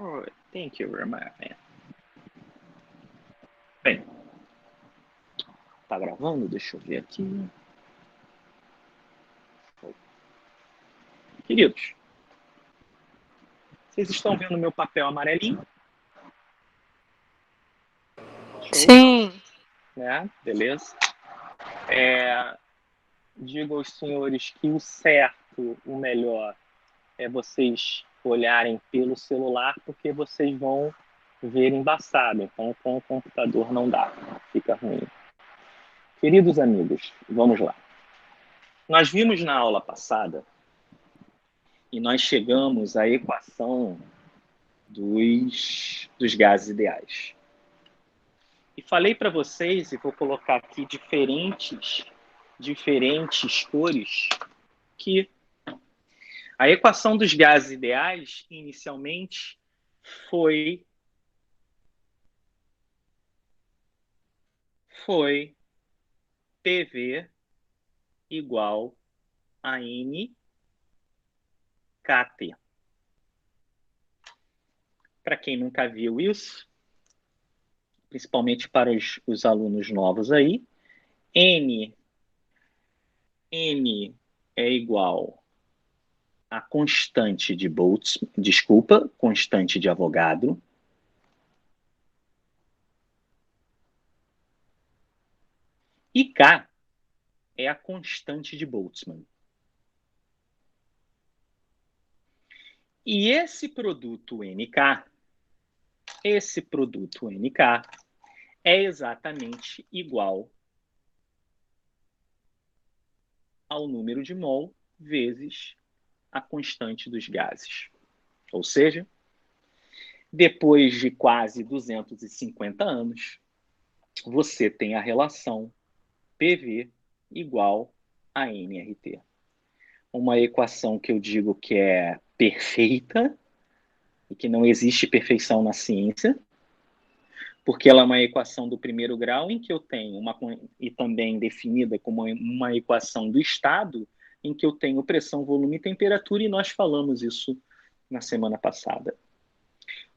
Oh, thank you very much. Bem, tá gravando? Deixa eu ver aqui. Queridos, vocês estão vendo meu papel amarelinho? Show. Sim. Né? Beleza? Digo aos senhores que o certo, o melhor, é vocês olharem pelo celular, porque vocês vão ver embaçado. Então, com o computador não dá, fica ruim. Queridos amigos, vamos lá. Nós vimos na aula passada e nós chegamos à equação dos gases ideais. E falei para vocês, e vou colocar aqui diferentes cores, que a equação dos gases ideais, inicialmente, foi PV igual a NKT. Para quem nunca viu isso, principalmente para os alunos novos aí, N é igual a constante de Boltzmann, constante de Avogadro. E K é a constante de Boltzmann. E esse produto NK é exatamente igual ao número de mol vezes a constante dos gases. Ou seja, depois de quase 250 anos, você tem a relação PV igual a nRT. Uma equação que eu digo que é perfeita e que não existe perfeição na ciência, porque ela é uma equação do primeiro grau em que eu tenho e também definida como uma equação do estado em que eu tenho pressão, volume e temperatura, e nós falamos isso na semana passada.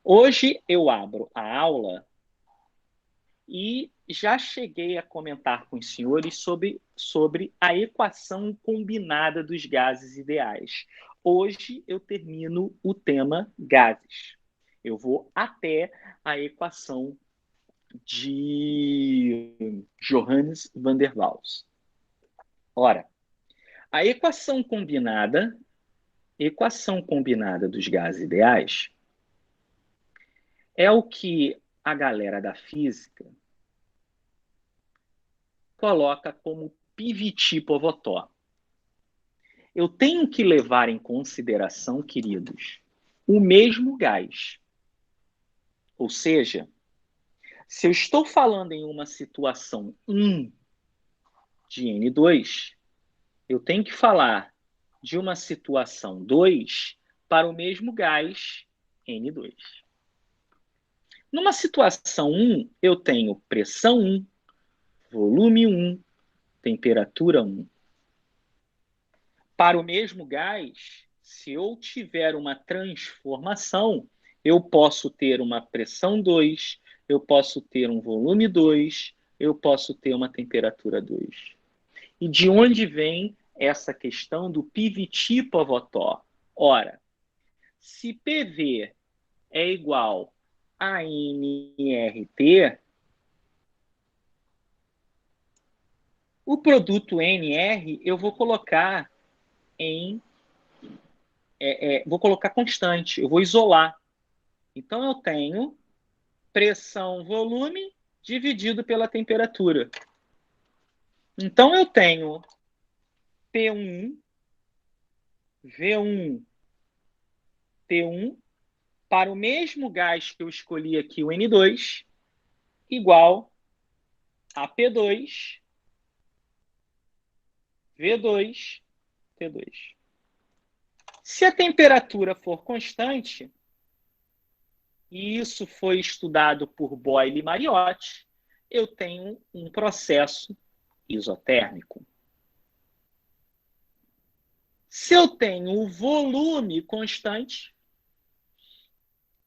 Hoje eu abro a aula e já cheguei a comentar com os senhores sobre a equação combinada dos gases ideais. Hoje eu termino o tema gases. Eu vou até a equação de Johannes van der Waals. Ora, a equação combinada dos gases ideais é o que a galera da física coloca como Piviti-Povotó. Eu tenho que levar em consideração, queridos, o mesmo gás. Ou seja, se eu estou falando em uma situação 1 de N2, eu tenho que falar de uma situação 2 para o mesmo gás N2. Numa situação 1, eu tenho pressão 1, volume 1, temperatura 1. Para o mesmo gás, se eu tiver uma transformação, eu posso ter uma pressão 2, eu posso ter um volume 2, eu posso ter uma temperatura 2. E de onde vem essa questão do Piviti-Povotó? Ora, se PV é igual a nRT, o produto NR eu vou colocar vou colocar constante, eu vou isolar. Então eu tenho pressão, volume dividido pela temperatura. Então eu tenho P1, V1, T1 para o mesmo gás que eu escolhi aqui, o N2, igual a P2, V2, T2. Se a temperatura for constante, e isso foi estudado por Boyle e Mariotti, eu tenho um processo isotérmico. Se eu tenho o volume constante,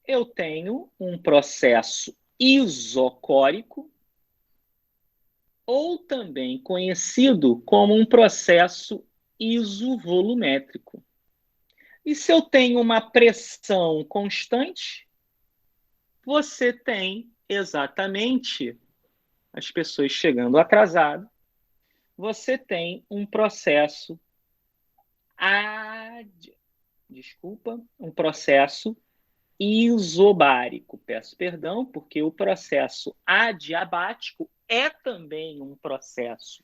eu tenho um processo isocórico, ou também conhecido como um processo isovolumétrico. E se eu tenho uma pressão constante, você tem exatamente as pessoas chegando atrasado, você tem um processo um processo isobárico. Peço perdão, porque o processo adiabático é também um processo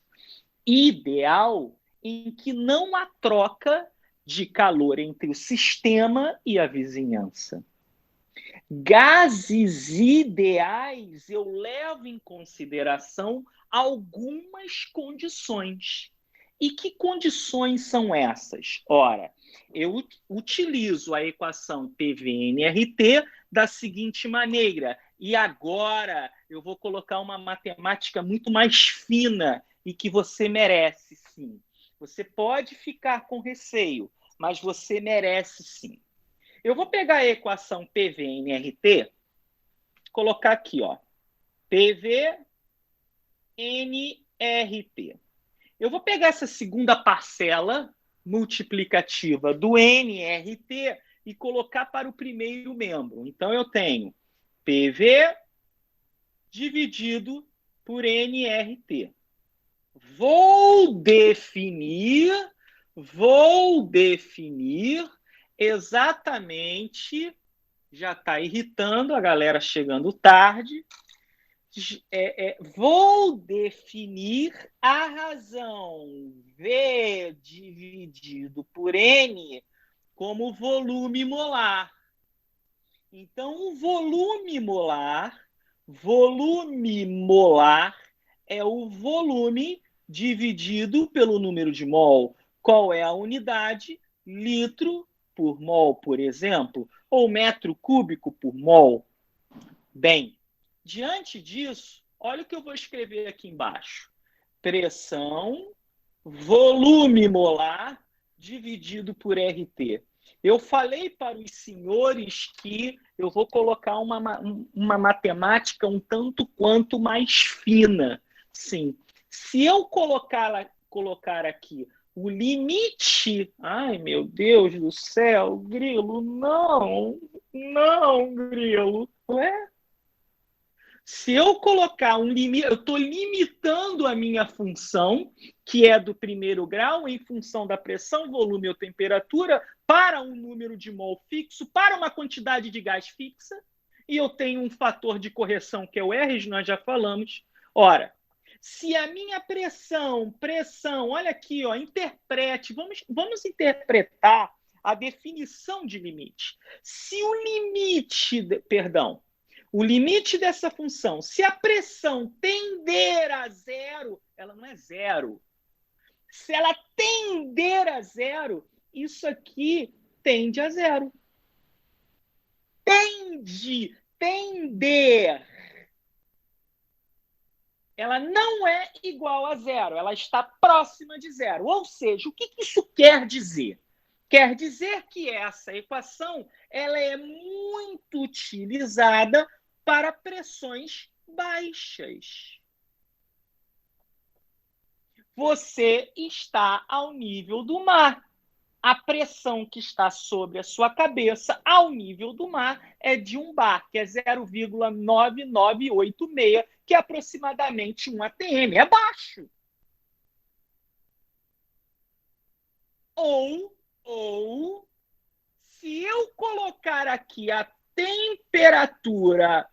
ideal em que não há troca de calor entre o sistema e a vizinhança. Gases ideais, eu levo em consideração algumas condições. E que condições são essas? Ora, eu utilizo a equação PV-nRT da seguinte maneira, e agora eu vou colocar uma matemática muito mais fina e que você merece, sim. Você pode ficar com receio, mas você merece, sim. Eu vou pegar a equação PV-nRT, colocar aqui, ó, PV-nRT. Eu vou pegar essa segunda parcela multiplicativa do nRT e colocar para o primeiro membro. Então, eu tenho PV dividido por nRT. Vou definir exatamente, já está irritando a galera chegando tarde, vou definir a razão V dividido por N como volume molar. Então, o volume molar é o volume dividido pelo número de mol. Qual é a unidade? Litro por mol, por exemplo, ou metro cúbico por mol. Bem, diante disso, olha o que eu vou escrever aqui embaixo. Pressão, volume molar dividido por RT. Eu falei para os senhores que eu vou colocar uma matemática um tanto quanto mais fina. Sim. Se eu colocar aqui o limite... Ai, meu Deus do céu, Grilo, não, Grilo. Ué? Se eu colocar um limite, eu estou limitando a minha função, que é do primeiro grau, em função da pressão, volume ou temperatura, para um número de mol fixo, para uma quantidade de gás fixa, e eu tenho um fator de correção, que é o R, nós já falamos. Ora, se a minha pressão, olha aqui, ó, interprete, vamos interpretar a definição de limite. Se o limite, perdão, o limite dessa função, se a pressão tender a zero, ela não é zero. Se ela tender a zero, isso aqui tende a zero. Tender. Ela não é igual a zero, ela está próxima de zero. Ou seja, o que isso quer dizer? Quer dizer que essa equação ela é muito utilizada para pressões baixas. Você está ao nível do mar. A pressão que está sobre a sua cabeça ao nível do mar é de um bar, que é 0,9986, que é aproximadamente 1 atm. É baixo. Ou se eu colocar aqui a temperatura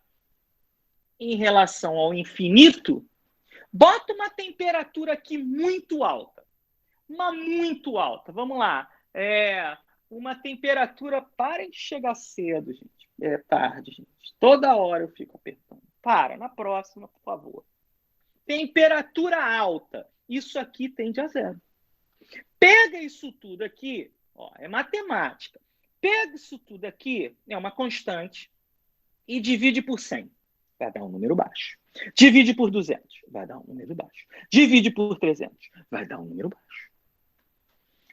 em relação ao infinito, bota uma temperatura aqui muito alta. Muito alta. Vamos lá. Uma temperatura... Parem de chegar cedo, gente. É tarde, gente. Toda hora eu fico apertando. Para, na próxima, por favor. Temperatura alta. Isso aqui tende a zero. Pega isso tudo aqui, ó, é matemática. Pega isso tudo aqui, é uma constante, e divide por 100. Vai dar um número baixo. Divide por 200. Vai dar um número baixo. Divide por 300. Vai dar um número baixo.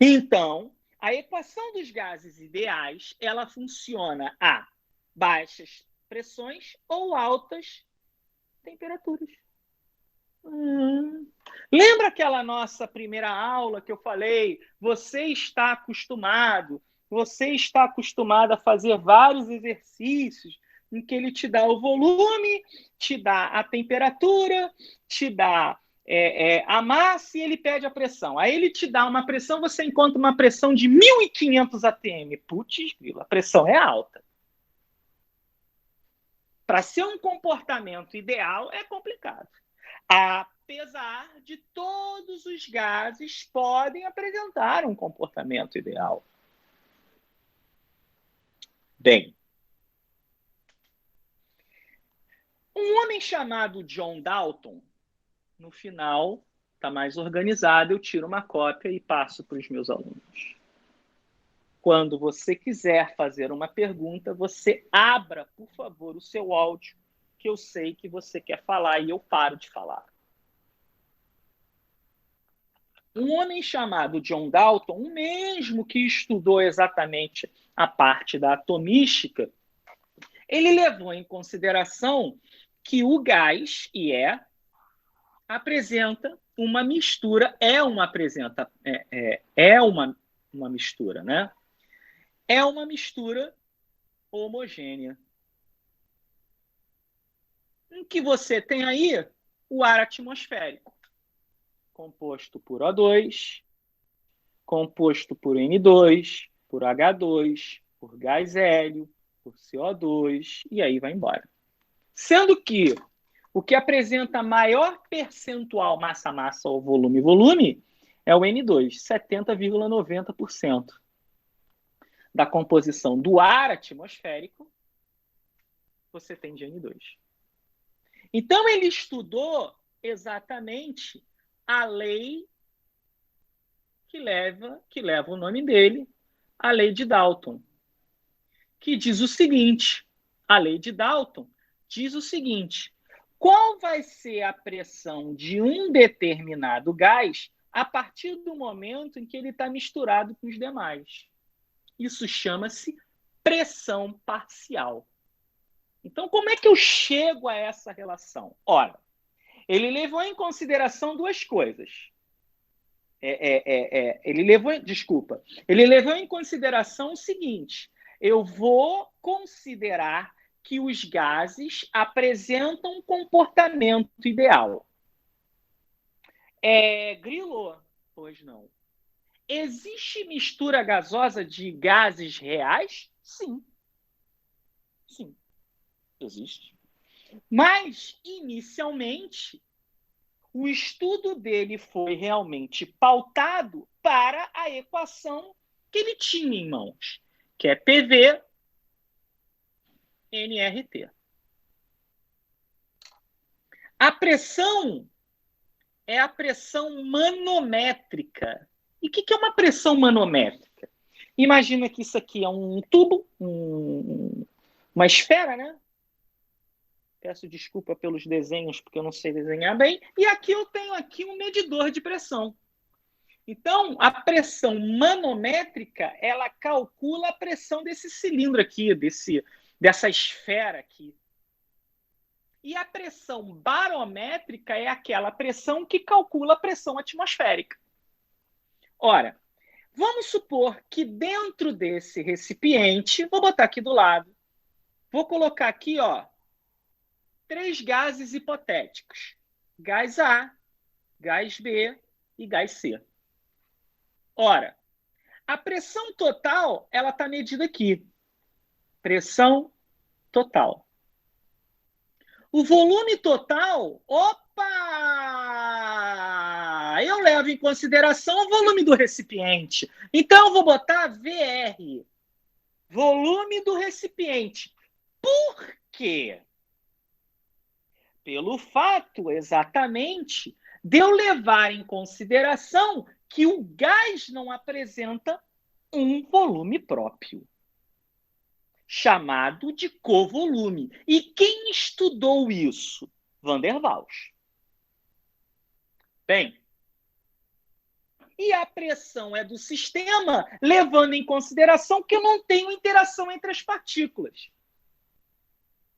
Então, A equação dos gases ideais, ela funciona a baixas pressões ou altas temperaturas. Lembra aquela nossa primeira aula que eu falei? Você está acostumado a fazer vários exercícios em que ele te dá o volume, te dá a temperatura, te dá a massa e ele pede a pressão. Aí ele te dá uma pressão, você encontra uma pressão de 1.500 atm. Putz, a pressão é alta. Para ser um comportamento ideal, é complicado. Apesar de todos os gases podem apresentar um comportamento ideal. Bem, um homem chamado John Dalton, no final, está mais organizado, eu tiro uma cópia e passo para os meus alunos. Quando você quiser fazer uma pergunta, você abra, por favor, o seu áudio, que eu sei que você quer falar e eu paro de falar. Um homem chamado John Dalton, o mesmo que estudou exatamente a parte da atomística, ele levou em consideração que o gás, apresenta uma mistura, uma mistura, né? É uma mistura homogênea. Em que você tem aí o ar atmosférico, composto por O2, composto por N2, por H2, por gás hélio, por CO2, e aí vai embora. Sendo que o que apresenta maior percentual massa-massa ou volume-volume é o N2, 70,90% da composição do ar atmosférico você tem de N2. Então, ele estudou exatamente a lei que leva o nome dele, a lei de Dalton, que diz o seguinte, a lei de Dalton diz o seguinte, qual vai ser a pressão de um determinado gás a partir do momento em que ele está misturado com os demais? Isso chama-se pressão parcial. Então, como é que eu chego a essa relação? Ora, ele levou em consideração duas coisas. Ele levou em consideração o seguinte, eu vou considerar que os gases apresentam um comportamento ideal. Grilo? Pois não. Existe mistura gasosa de gases reais? Sim. Sim, existe. Mas, inicialmente, o estudo dele foi realmente pautado para a equação que ele tinha em mãos, que é PV nRT. A pressão é a pressão manométrica. E o que é uma pressão manométrica? Imagina que isso aqui é um tubo, uma esfera, né? Peço desculpa pelos desenhos, porque eu não sei desenhar bem. E aqui eu tenho aqui um medidor de pressão. Então, a pressão manométrica, ela calcula a pressão desse cilindro aqui, dessa esfera aqui. E a pressão barométrica é aquela pressão que calcula a pressão atmosférica. Ora, vamos supor que dentro desse recipiente, vou botar aqui do lado, vou colocar aqui, ó, 3 gases hipotéticos. Gás A, gás B e gás C. Ora, a pressão total, ela está medida aqui. Pressão total. O volume total, opa! Eu levo em consideração o volume do recipiente. Então, eu vou botar VR. Volume do recipiente. Por quê? Pelo fato, exatamente, de eu levar em consideração que o gás não apresenta um volume próprio, chamado de covolume. E quem estudou isso? Van der Waals. Bem, E a pressão é do sistema, levando em consideração que eu não tenho interação entre as partículas.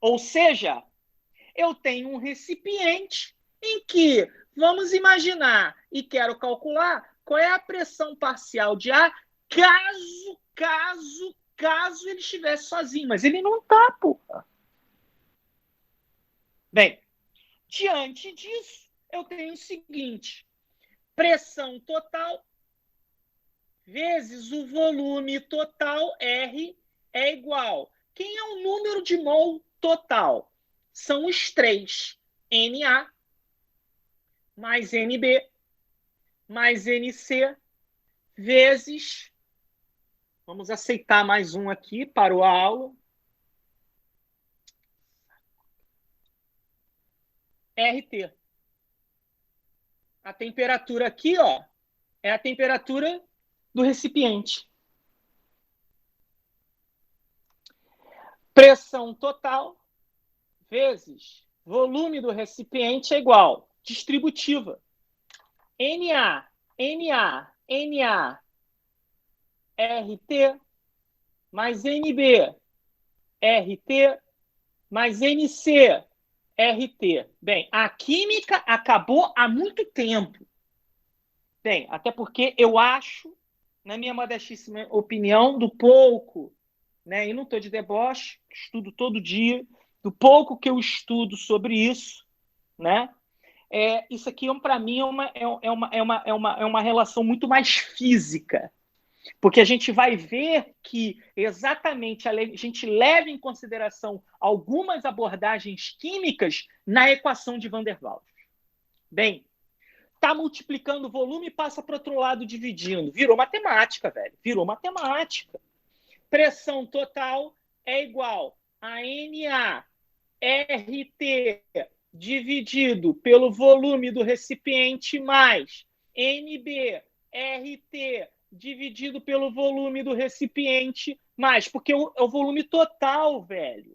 Ou seja, eu tenho um recipiente em que, vamos imaginar, e quero calcular qual é a pressão parcial de ar caso ele estivesse sozinho. Mas ele não está, porra. Bem, diante disso, eu tenho o seguinte: pressão total vezes o volume total, R, é igual. Quem é o número de mol total? São os três. Na mais NB mais NC vezes... Vamos aceitar mais um aqui, parou a aula. RT. A temperatura aqui, ó, é a temperatura do recipiente. Pressão total vezes volume do recipiente é igual. Distributiva. Na, RT mais NB, RT mais NC, RT. Bem, a química acabou há muito tempo. Bem, até porque eu acho, na minha modestíssima opinião, do pouco, né, e não estou de deboche, estudo todo dia, do pouco que eu estudo sobre isso, né, isso aqui, para mim, é uma relação muito mais física, porque a gente vai ver que exatamente a gente leva em consideração algumas abordagens químicas na equação de Van der Waals. Bem, está multiplicando o volume e passa para o outro lado dividindo. Virou matemática, velho. Virou matemática. Pressão total é igual a Na RT dividido pelo volume do recipiente mais NB RT dividido pelo volume do recipiente mais, porque é o volume total, velho.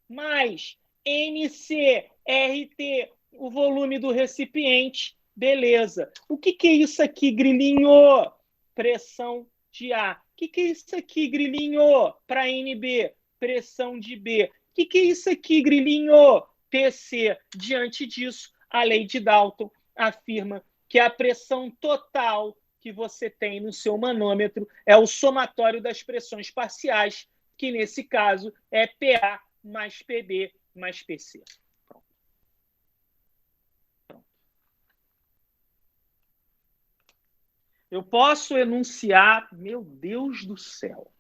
Mais NC RT, o volume do recipiente, beleza. O que é isso aqui, grilinho? Pressão de ar. O que é isso aqui, grilinho? Para NB, pressão de B. O que é isso aqui, grilinho? PC. Diante disso, a lei de Dalton afirma que a pressão total que você tem no seu manômetro é o somatório das pressões parciais, que nesse caso é PA mais PB mais PC. Pronto. Pronto. Eu posso enunciar, meu Deus do céu,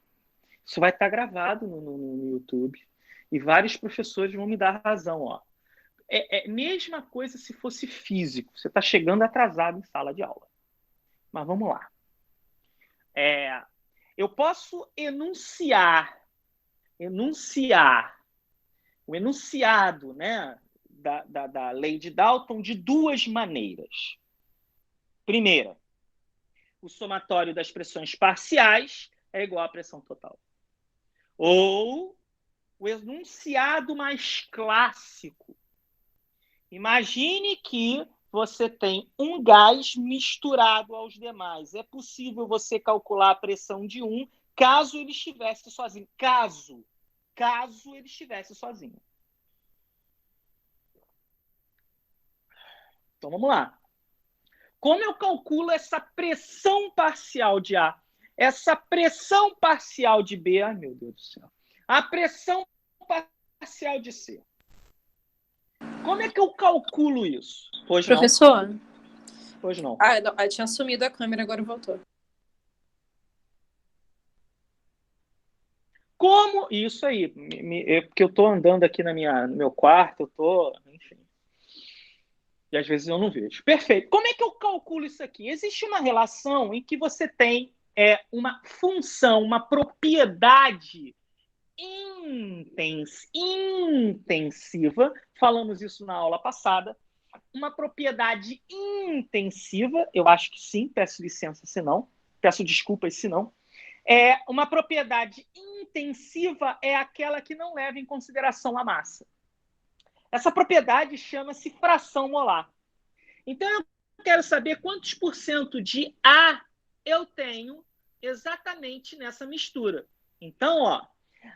isso vai estar gravado no YouTube e vários professores vão me dar razão. Ó. Mesma coisa se fosse físico, você está chegando atrasado em sala de aula. Mas vamos lá. Eu posso enunciar o enunciado, né, da lei de Dalton de duas maneiras. Primeira, o somatório das pressões parciais é igual à pressão total. Ou o enunciado mais clássico. Imagine que você tem um gás misturado aos demais. É possível você calcular a pressão de um caso ele estivesse sozinho. Caso ele estivesse sozinho. Então, vamos lá. Como eu calculo essa pressão parcial de A? Essa pressão parcial de B, ai meu Deus do céu. A pressão parcial de C. Como é que eu calculo isso? Hoje Professor? Não. Hoje não. Não, tinha sumido a câmera, agora voltou. Como? Isso aí. Porque eu estou andando aqui no meu quarto, eu estou... Enfim. E às vezes eu não vejo. Perfeito. Como é que eu calculo isso aqui? Existe uma relação em que você tem uma função, uma propriedade intensiva, falamos isso na aula passada, uma propriedade intensiva, eu acho que sim, peço licença se não, peço desculpas se não, uma propriedade intensiva é aquela que não leva em consideração a massa. Essa propriedade chama-se fração molar. Então, eu quero saber quantos por cento de A eu tenho exatamente nessa mistura. Então, ó,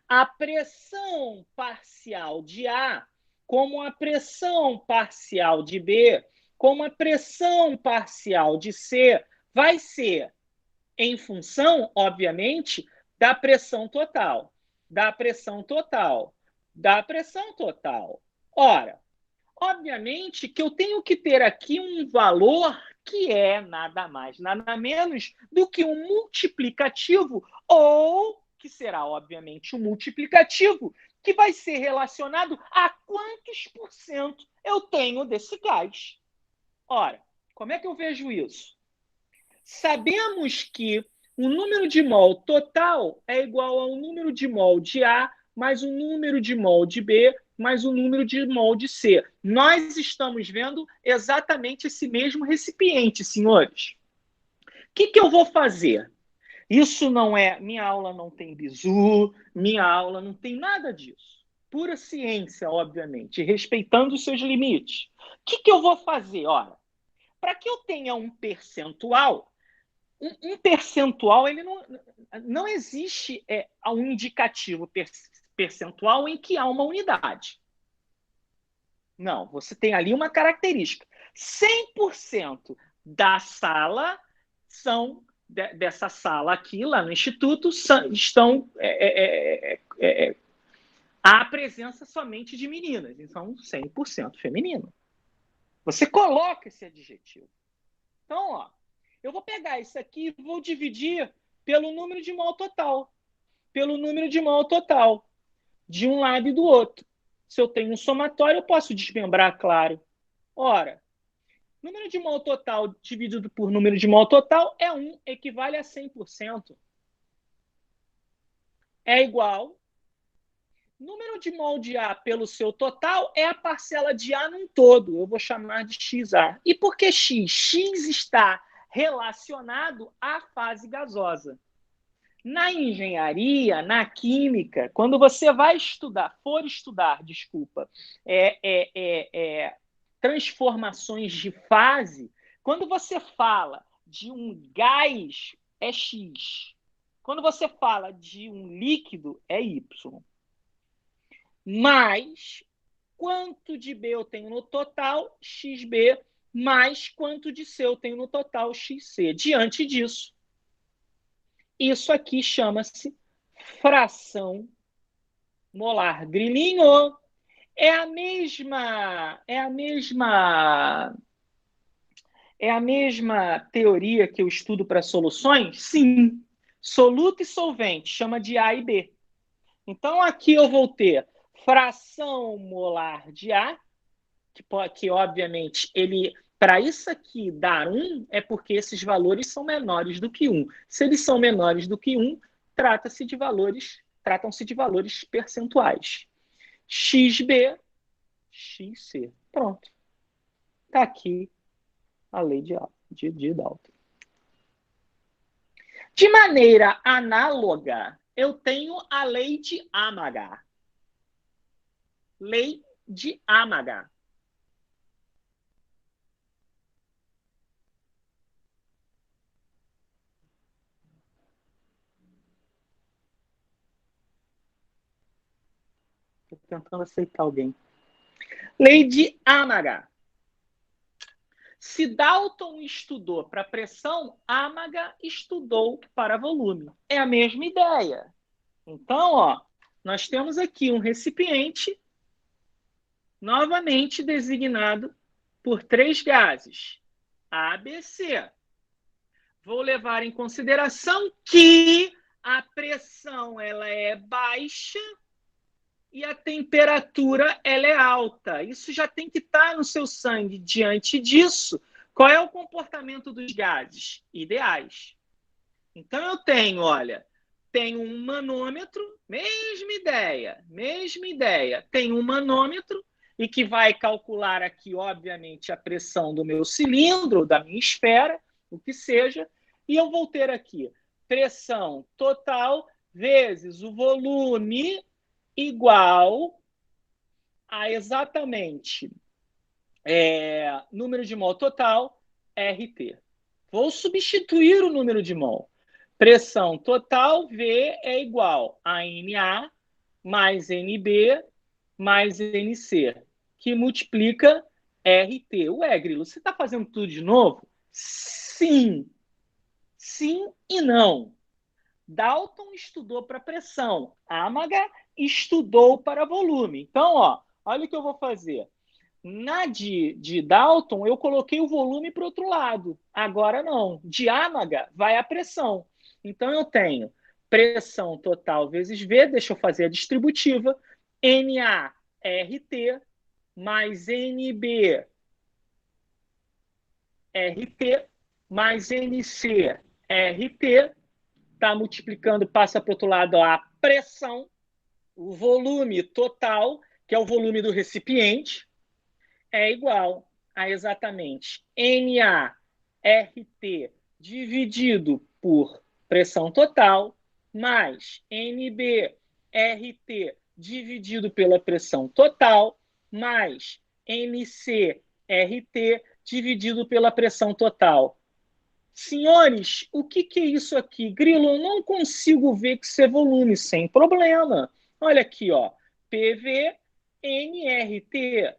a pressão parcial de A, como a pressão parcial de B, como a pressão parcial de C, vai ser em função, obviamente, da pressão total, da pressão total, da pressão total. Ora, obviamente que eu tenho que ter aqui um valor que é nada mais, nada menos do que um multiplicativo, ou que será, obviamente, um multiplicativo que vai ser relacionado a quantos por cento eu tenho desse gás. Ora, como é que eu vejo isso? Sabemos que o número de mol total é igual ao número de mol de A mais o número de mol de B mais o número de mol de C. Nós estamos vendo exatamente esse mesmo recipiente, senhores. O que eu vou fazer? Isso não é... Minha aula não tem bizu, minha aula não tem nada disso. Pura ciência, obviamente, respeitando os seus limites. O que eu vou fazer? Ora, para que eu tenha um percentual, um percentual, ele não existe um indicativo percentual em que há uma unidade. Não, você tem ali uma característica. 100% da sala são, dessa sala aqui, lá no Instituto, estão há presença somente de meninas, então 100% feminino. Você coloca esse adjetivo. Então, ó, eu vou pegar isso aqui e vou dividir pelo número de mol total. Pelo número de mol total, de um lado e do outro. Se eu tenho um somatório, eu posso desmembrar, claro. Ora, número de mol total dividido por número de mol total é 1, equivale a 100%. É igual... Número de mol de A pelo seu total é a parcela de A num todo. Eu vou chamar de XA. E por que X? X está relacionado à fase gasosa. Na engenharia, na química, quando você vai estudar, transformações de fase, quando você fala de um gás, é X. Quando você fala de um líquido, é Y. Mais quanto de B eu tenho no total, XB, mais quanto de C eu tenho no total, XC. Diante disso, isso aqui chama-se fração molar. Grilinho, é a mesma teoria que eu estudo para soluções? Sim. Soluto e solvente, chama de A e B. Então, aqui eu vou ter fração molar de A, que obviamente, para isso aqui dar 1, é porque esses valores são menores do que 1. Se eles são menores do que 1, tratam-se de valores percentuais. XB, XC. Pronto. Está aqui a lei de Dalton. De maneira análoga, eu tenho a lei de Amaga. Lei de Amaga. Estou tentando aceitar alguém. Lei de Amaga. Se Dalton estudou para pressão, Amaga estudou para volume. É a mesma ideia. Então, ó, nós temos aqui um recipiente novamente designado por 3 gases, A, B, C. Vou levar em consideração que a pressão ela é baixa e a temperatura ela é alta. Isso já tem que estar no seu sangue. Diante disso, qual é o comportamento dos gases? Ideais. Então, eu tenho, olha, tenho um manômetro, mesma ideia. Tenho um manômetro e que vai calcular aqui, obviamente, a pressão do meu cilindro, da minha esfera, o que seja, e eu vou ter aqui pressão total vezes o volume igual a exatamente número de mol total RT. Vou substituir o número de mol. Pressão total, V é igual a NA mais NB mais NC, que multiplica RT. Ué, Grilo, você está fazendo tudo de novo? Sim. Sim e não. Dalton estudou para pressão. Amaga estudou para volume. Então, olha o que eu vou fazer. Na de Dalton, eu coloquei o volume para o outro lado. Agora não. De Amaga, vai a pressão. Então, eu tenho pressão total vezes V, deixa eu fazer a distributiva, NA-RT mais NB-RT mais NC-RT, está multiplicando, passa para o outro lado a pressão, o volume total, que é o volume do recipiente, é igual a exatamente NA-RT dividido por pressão total mais NB-RT dividido pela pressão total mais NC-RT dividido pela pressão total. Senhores, o que é isso aqui? Grilo, eu não consigo ver que isso é volume, sem problema. Olha aqui, PV, NRT.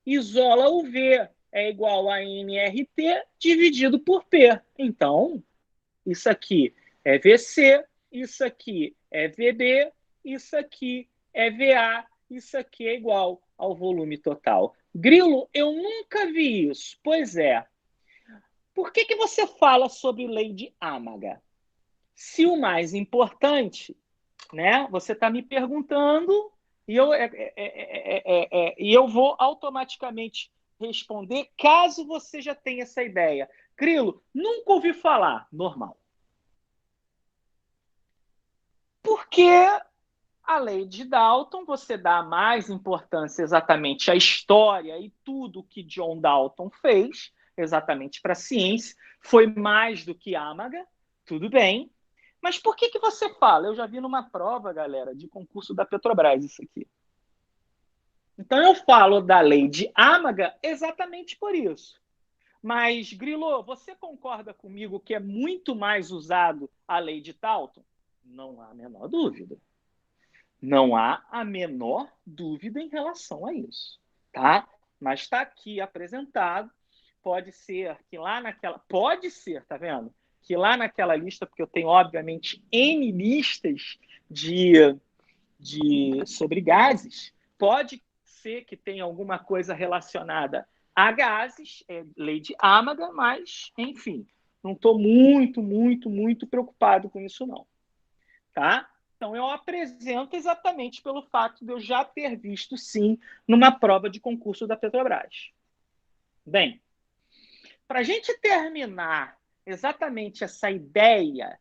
Isola o V, é igual a NRT dividido por P. Então, isso aqui é VC, isso aqui é VB, isso aqui é VA, isso aqui é igual ao volume total. Grilo, eu nunca vi isso. Pois é. Por que você fala sobre lei de Amaga? Se o mais importante, né? Você está me perguntando e eu vou automaticamente responder caso você já tenha essa ideia. Grilo, nunca ouvi falar. Normal. Porque a lei de Dalton, você dá mais importância exatamente à história e tudo que John Dalton fez, exatamente para a ciência, foi mais do que Amaga, tudo bem. Mas por que você fala? Eu já vi numa prova, galera, de concurso da Petrobras isso aqui. Então eu falo da lei de Amaga exatamente por isso. Mas, Grilo, você concorda comigo que é muito mais usado a lei de Dalton? Não há a menor dúvida. Não há a menor dúvida em relação a isso, tá? Mas está aqui apresentado. Pode ser que lá naquela... Pode ser, tá vendo? Que lá naquela lista, porque eu tenho, obviamente, N listas sobre gases, pode ser que tenha alguma coisa relacionada a gases, lei de Amaga, mas, enfim, não estou muito preocupado com isso, não. Tá? Então, eu apresento exatamente pelo fato de eu já ter visto, sim, numa prova de concurso da Petrobras. Bem, para a gente terminar exatamente essa ideia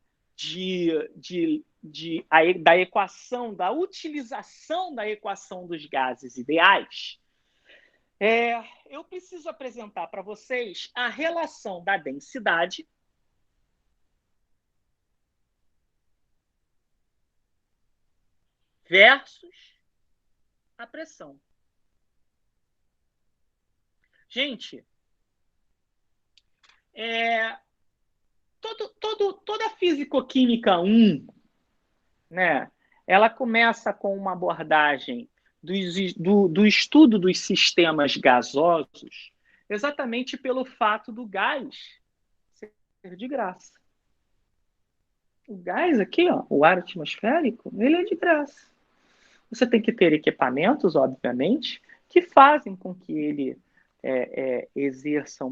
da equação, da utilização da equação dos gases ideais, eu preciso apresentar para vocês a relação da densidade versus a pressão. Gente, toda a Físico-Química 1, né, ela começa com uma abordagem do estudo dos sistemas gasosos, exatamente pelo fato do gás ser de graça. O gás aqui, o ar atmosférico, ele é de graça. Você tem que ter equipamentos, obviamente, que fazem com que ele exerça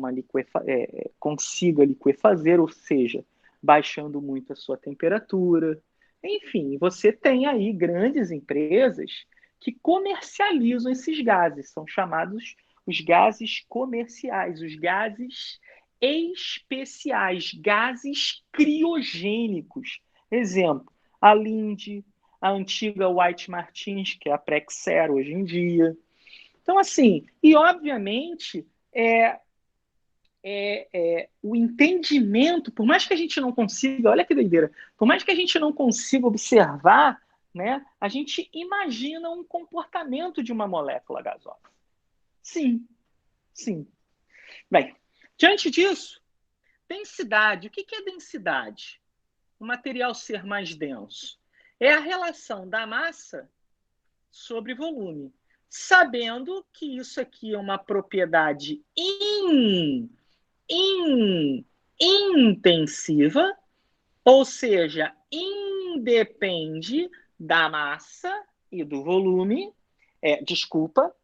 consiga liquefazer, ou seja, baixando muito a sua temperatura. Enfim, você tem aí grandes empresas que comercializam esses gases, são chamados os gases comerciais, os gases especiais, gases criogênicos. Exemplo, a Linde, a antiga White Martins, que é a Praxair hoje em dia. Então, assim, e obviamente o entendimento, por mais que a gente não consiga, olha que doideira, por mais que a gente não consiga observar, né, a gente imagina um comportamento de uma molécula gasosa. Sim, sim. Bem, Diante disso, densidade. O que é densidade? O material ser mais denso. É a relação da massa sobre volume. Sabendo que isso aqui é uma propriedade intensiva, ou seja, independe da massa e do volume.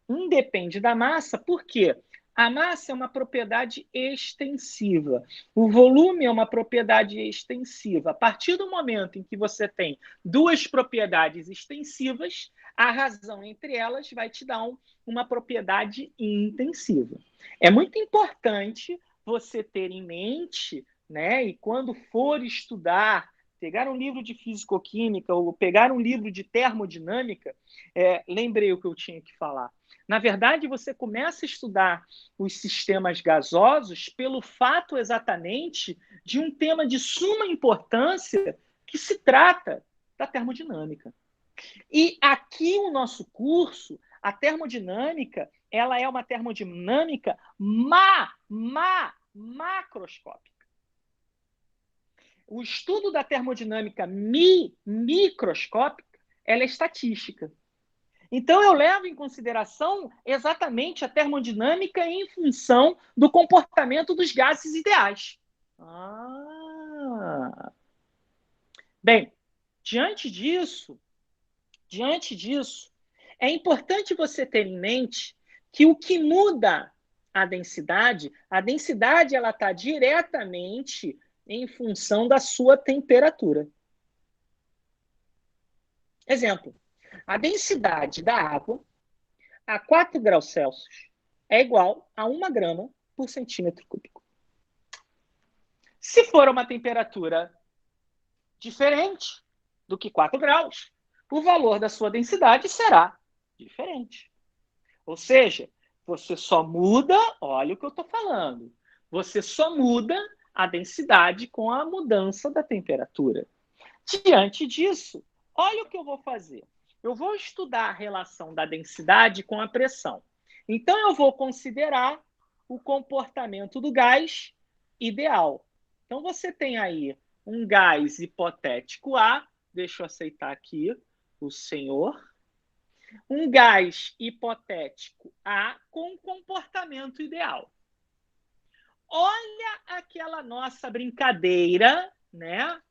Independe da massa, por quê? A massa é uma propriedade extensiva. O volume é uma propriedade extensiva. A partir do momento em que você tem duas propriedades extensivas, a razão entre elas vai te dar uma propriedade intensiva. É muito importante você ter em mente, né, e quando for estudar, pegar um livro de fisicoquímica ou pegar um livro de termodinâmica, lembrei o que eu tinha que falar. Na verdade, você começa a estudar os sistemas gasosos pelo fato exatamente de um tema de suma importância que se trata da termodinâmica. E aqui o nosso curso, a termodinâmica, ela é uma termodinâmica macroscópica. O estudo da termodinâmica microscópica, ela é estatística. Então, eu levo em consideração exatamente a termodinâmica em função do comportamento dos gases ideais. Bem, diante disso, é importante você ter em mente que o que muda a densidade ela está diretamente em função da sua temperatura. Exemplo. A densidade da água a 4 graus Celsius é igual a 1 grama por centímetro cúbico. Se for uma temperatura diferente do que 4 graus, o valor da sua densidade será diferente. Ou seja, você só muda, olha o que eu estou falando, você só muda a densidade com a mudança da temperatura. Diante disso, olha o que eu vou fazer. Eu vou estudar a relação da densidade com a pressão. Então, eu vou considerar o comportamento do gás ideal. Então, você tem aí um gás hipotético A, deixa eu aceitar aqui o senhor, um gás hipotético A com comportamento ideal. Olha aquela nossa brincadeira, né?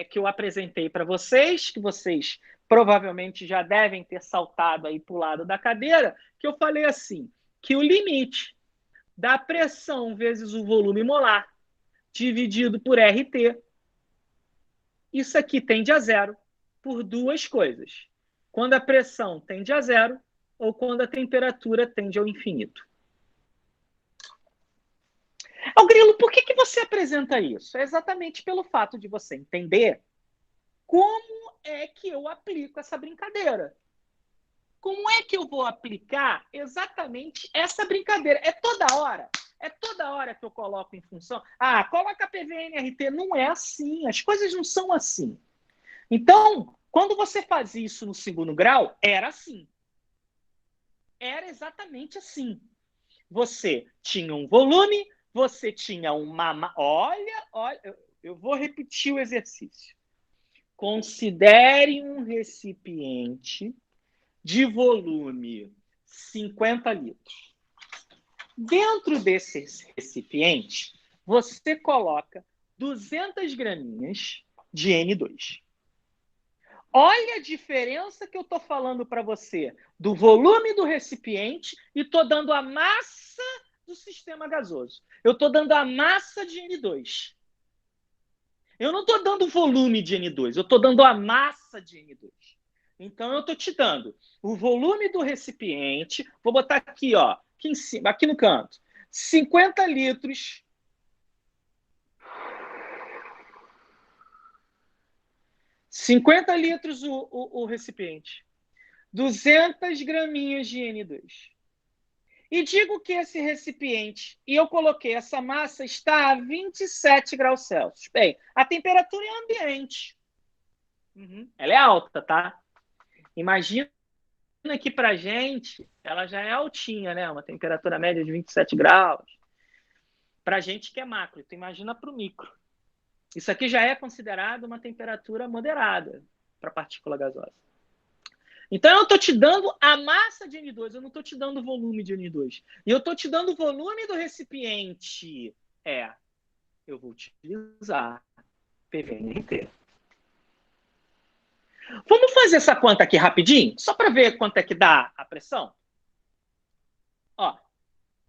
Que eu apresentei para vocês, que vocês provavelmente já devem ter saltado aí para o lado da cadeira, que eu falei assim, que o limite da pressão vezes o volume molar dividido por RT, isso aqui tende a zero por duas coisas. Quando a pressão tende a zero ou quando a temperatura tende ao infinito. Grilo, por que você apresenta isso? É exatamente pelo fato de você entender como é que eu aplico essa brincadeira. Como é que eu vou aplicar exatamente essa brincadeira? É toda hora que eu coloco em função. Coloca PVNRT. Não é assim. As coisas não são assim. Então, quando você fazia isso no segundo grau, era assim. Era exatamente assim. Você tinha um volume, você tinha uma... Olha, eu vou repetir o exercício. Considere um recipiente de volume 50 litros. Dentro desse recipiente, você coloca 200 graminhas de N2. Olha a diferença que eu estou falando para você do volume do recipiente e estou dando a massa do sistema gasoso. Eu estou dando a massa de N2. Eu não estou dando o volume de N2, eu estou dando a massa de N2. Então, eu estou te dando o volume do recipiente, vou botar aqui, ó, aqui em cima, aqui no canto, 50 litros. 50 litros o recipiente. 200 graminhas de N2. E digo que esse recipiente, e eu coloquei, essa massa está a 27 graus Celsius. Bem, a temperatura é ambiente. Ela é alta, tá? Imagina que pra gente, ela já é altinha, né? Uma temperatura média de 27 graus. Para a gente que é macro, tu imagina para o micro. Isso aqui já é considerado uma temperatura moderada para partícula gasosa. Então, eu estou te dando a massa de N2, eu não estou te dando o volume de N2. E eu estou te dando o volume do recipiente. Eu vou utilizar PVNT. Vamos fazer essa conta aqui rapidinho, só para ver quanto é que dá a pressão? Ó,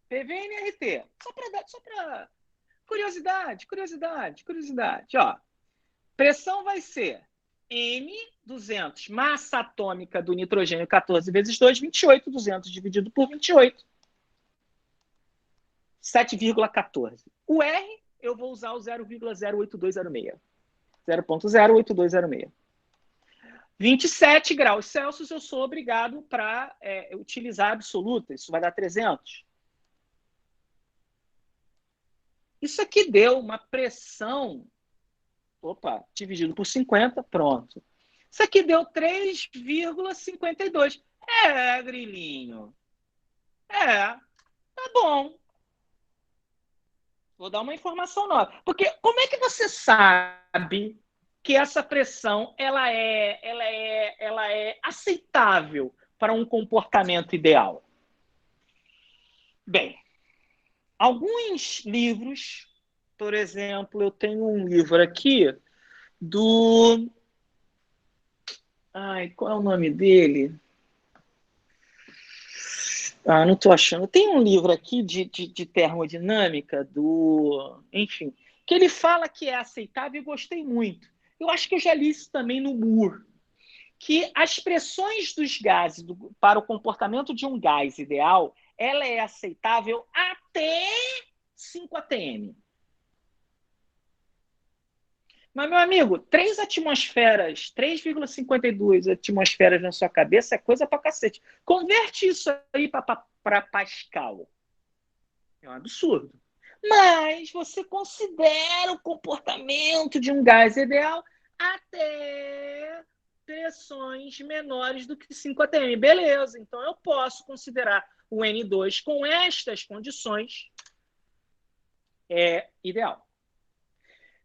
PVNRT, só para curiosidade. Ó, pressão vai ser N200, massa atômica do nitrogênio 14 vezes 2, 28, 200 dividido por 28. 7,14. O R, eu vou usar o 0,08206. 0,08206. 27 graus Celsius, eu sou obrigado para utilizar absoluta. Isso vai dar 300. Isso aqui deu uma pressão... Opa, dividido por 50, pronto. Isso aqui deu 3,52. Grilinho. Tá bom. Vou dar uma informação nova. Porque como é que você sabe que essa pressão ela é aceitável para um comportamento ideal? Bem, alguns livros, por exemplo, eu tenho um livro aqui do... qual é o nome dele? Não estou achando. Tem um livro aqui de termodinâmica enfim, que ele fala que é aceitável e gostei muito. Eu acho que eu já li isso também no Moore, que as pressões dos gases para o comportamento de um gás ideal, ela é aceitável até 5 atm. Mas, meu amigo, 3 atmosferas, 3,52 atmosferas na sua cabeça é coisa pra cacete. Converte isso aí para Pascal. É um absurdo. Mas você considera o comportamento de um gás ideal até pressões menores do que 5 atm. Beleza, então eu posso considerar o N2 com estas condições ideal.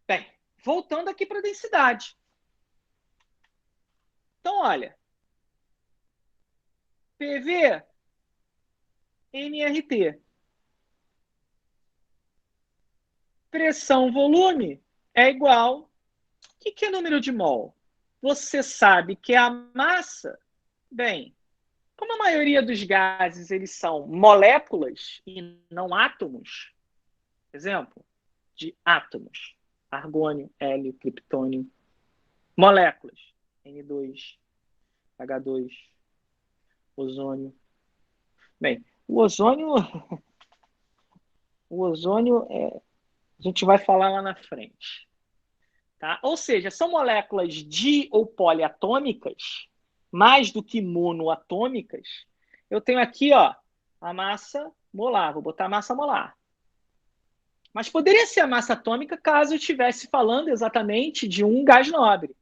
Bem, voltando aqui para a densidade. Então, olha. PV, nRT. Pressão, volume é igual... O que é número de mol? Você sabe que é a massa? Bem, como a maioria dos gases eles são moléculas e não átomos, exemplo de átomos, argônio, hélio, criptônio, moléculas, N2, H2, ozônio. Bem, o ozônio a gente vai falar lá na frente. Tá? Ou seja, são moléculas di ou poliatômicas, mais do que monoatômicas. Eu tenho aqui a massa molar, vou botar a massa molar. Mas poderia ser a massa atômica caso eu estivesse falando exatamente de um gás nobre.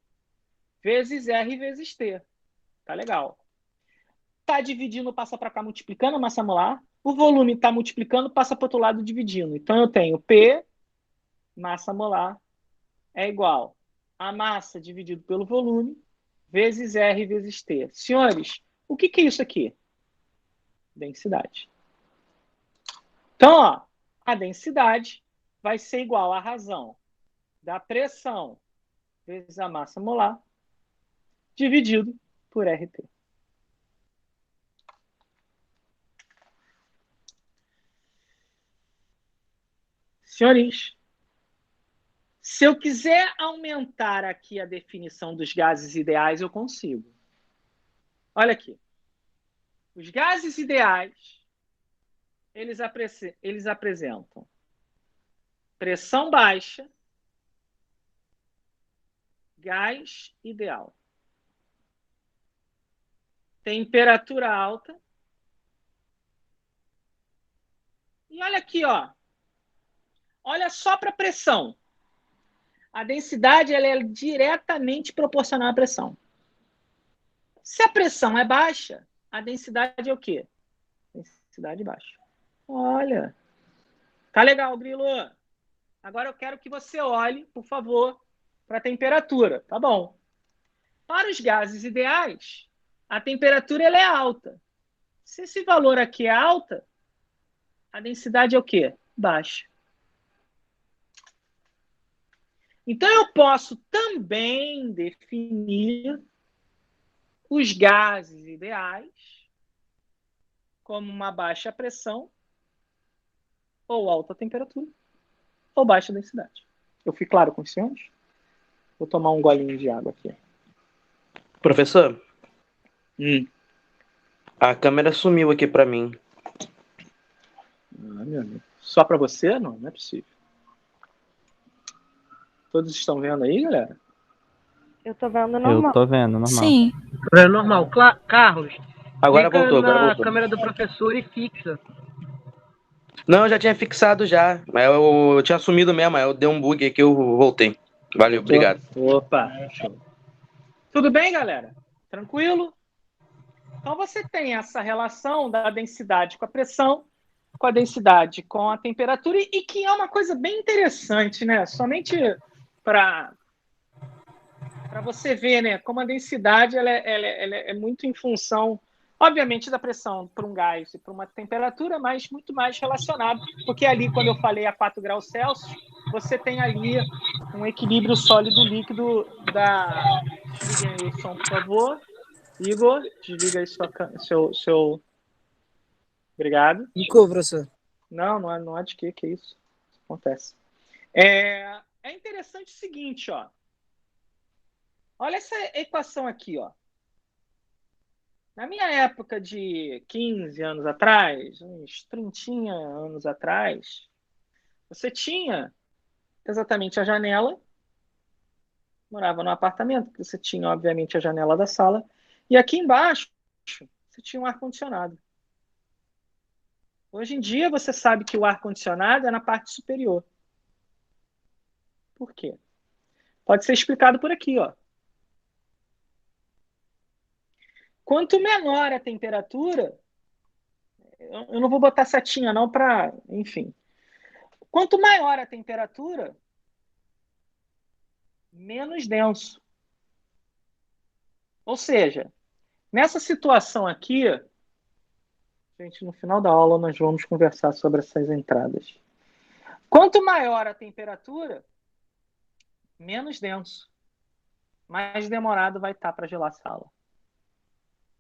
Vezes R vezes T. Tá legal. Está dividindo, passa para cá multiplicando a massa molar. O volume está multiplicando, passa para o outro lado dividindo. Então eu tenho P, massa molar, é igual a massa dividido pelo volume, vezes R vezes T. Senhores, o que é isso aqui? Densidade. Então, a densidade vai ser igual à razão da pressão vezes a massa molar, dividido por RT. Senhores, se eu quiser aumentar aqui a definição dos gases ideais, eu consigo. Olha aqui. Os gases ideais, eles apresentam pressão baixa, gás ideal. Temperatura alta. E olha aqui, olha só para a pressão. A densidade ela é diretamente proporcional à pressão. Se a pressão é baixa, a densidade é o quê? Densidade baixa. Olha. Tá legal, Grilo. Agora eu quero que você olhe, por favor, para a temperatura. Tá bom. Para os gases ideais, a temperatura ela é alta. Se esse valor aqui é alta, a densidade é o quê? Baixa. Então, eu posso também definir os gases ideais como uma baixa pressão, ou alta temperatura, ou baixa densidade. Eu fui claro com os senhores? Vou tomar um golinho de água aqui. Professor, a câmera sumiu aqui para mim. Meu amigo. Só para você? Não, não é possível. Todos estão vendo aí, galera? Eu tô vendo normal. Eu tô vendo, normal. Sim. É normal. Carlos, Agora clica voltou, agora na voltou. câmera do professor e fixa. Não, eu já tinha fixado já. Mas eu tinha sumido mesmo, aí eu dei um bug aqui, eu voltei. Valeu, obrigado. Opa, show. Tudo bem, galera? Tranquilo? Então você tem essa relação da densidade com a pressão, com a densidade com a temperatura, e que é uma coisa bem interessante, né? Somente para você ver, né? Como a densidade ela é muito em função, obviamente, da pressão para um gás e para uma temperatura, mas muito mais relacionado, porque ali, quando eu falei a 4 graus Celsius, você tem ali um equilíbrio sólido-líquido da... Desliguem aí o som, por favor. Igor, desliga aí seu... Obrigado. Nicô, professor. Não há de que é isso. Acontece. É interessante o seguinte, ó. Olha essa equação aqui, ó. Na minha época de 15 anos atrás, uns 30 anos atrás, você tinha exatamente a janela, morava num apartamento, você tinha, obviamente, a janela da sala, e aqui embaixo você tinha um ar-condicionado. Hoje em dia, você sabe que o ar-condicionado é na parte superior. Por quê? Pode ser explicado por aqui, ó. Quanto menor a temperatura, eu não vou botar setinha não para, enfim. Quanto maior a temperatura, menos denso. Ou seja, nessa situação aqui, gente, no final da aula nós vamos conversar sobre essas entradas. Quanto maior a temperatura, menos denso. Mais demorado vai estar para gelar a sala.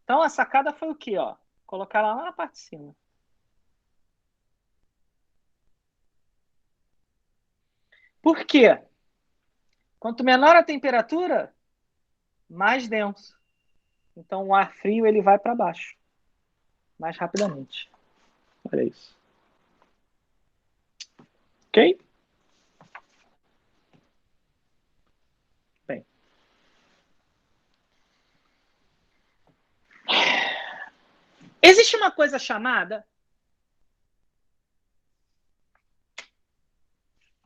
Então a sacada foi o quê? Ó? Colocar ela lá na parte de cima. Por quê? Quanto menor a temperatura, mais denso. Então o ar frio ele vai para baixo mais rapidamente. Olha isso. Ok? Bem. Existe uma coisa chamada...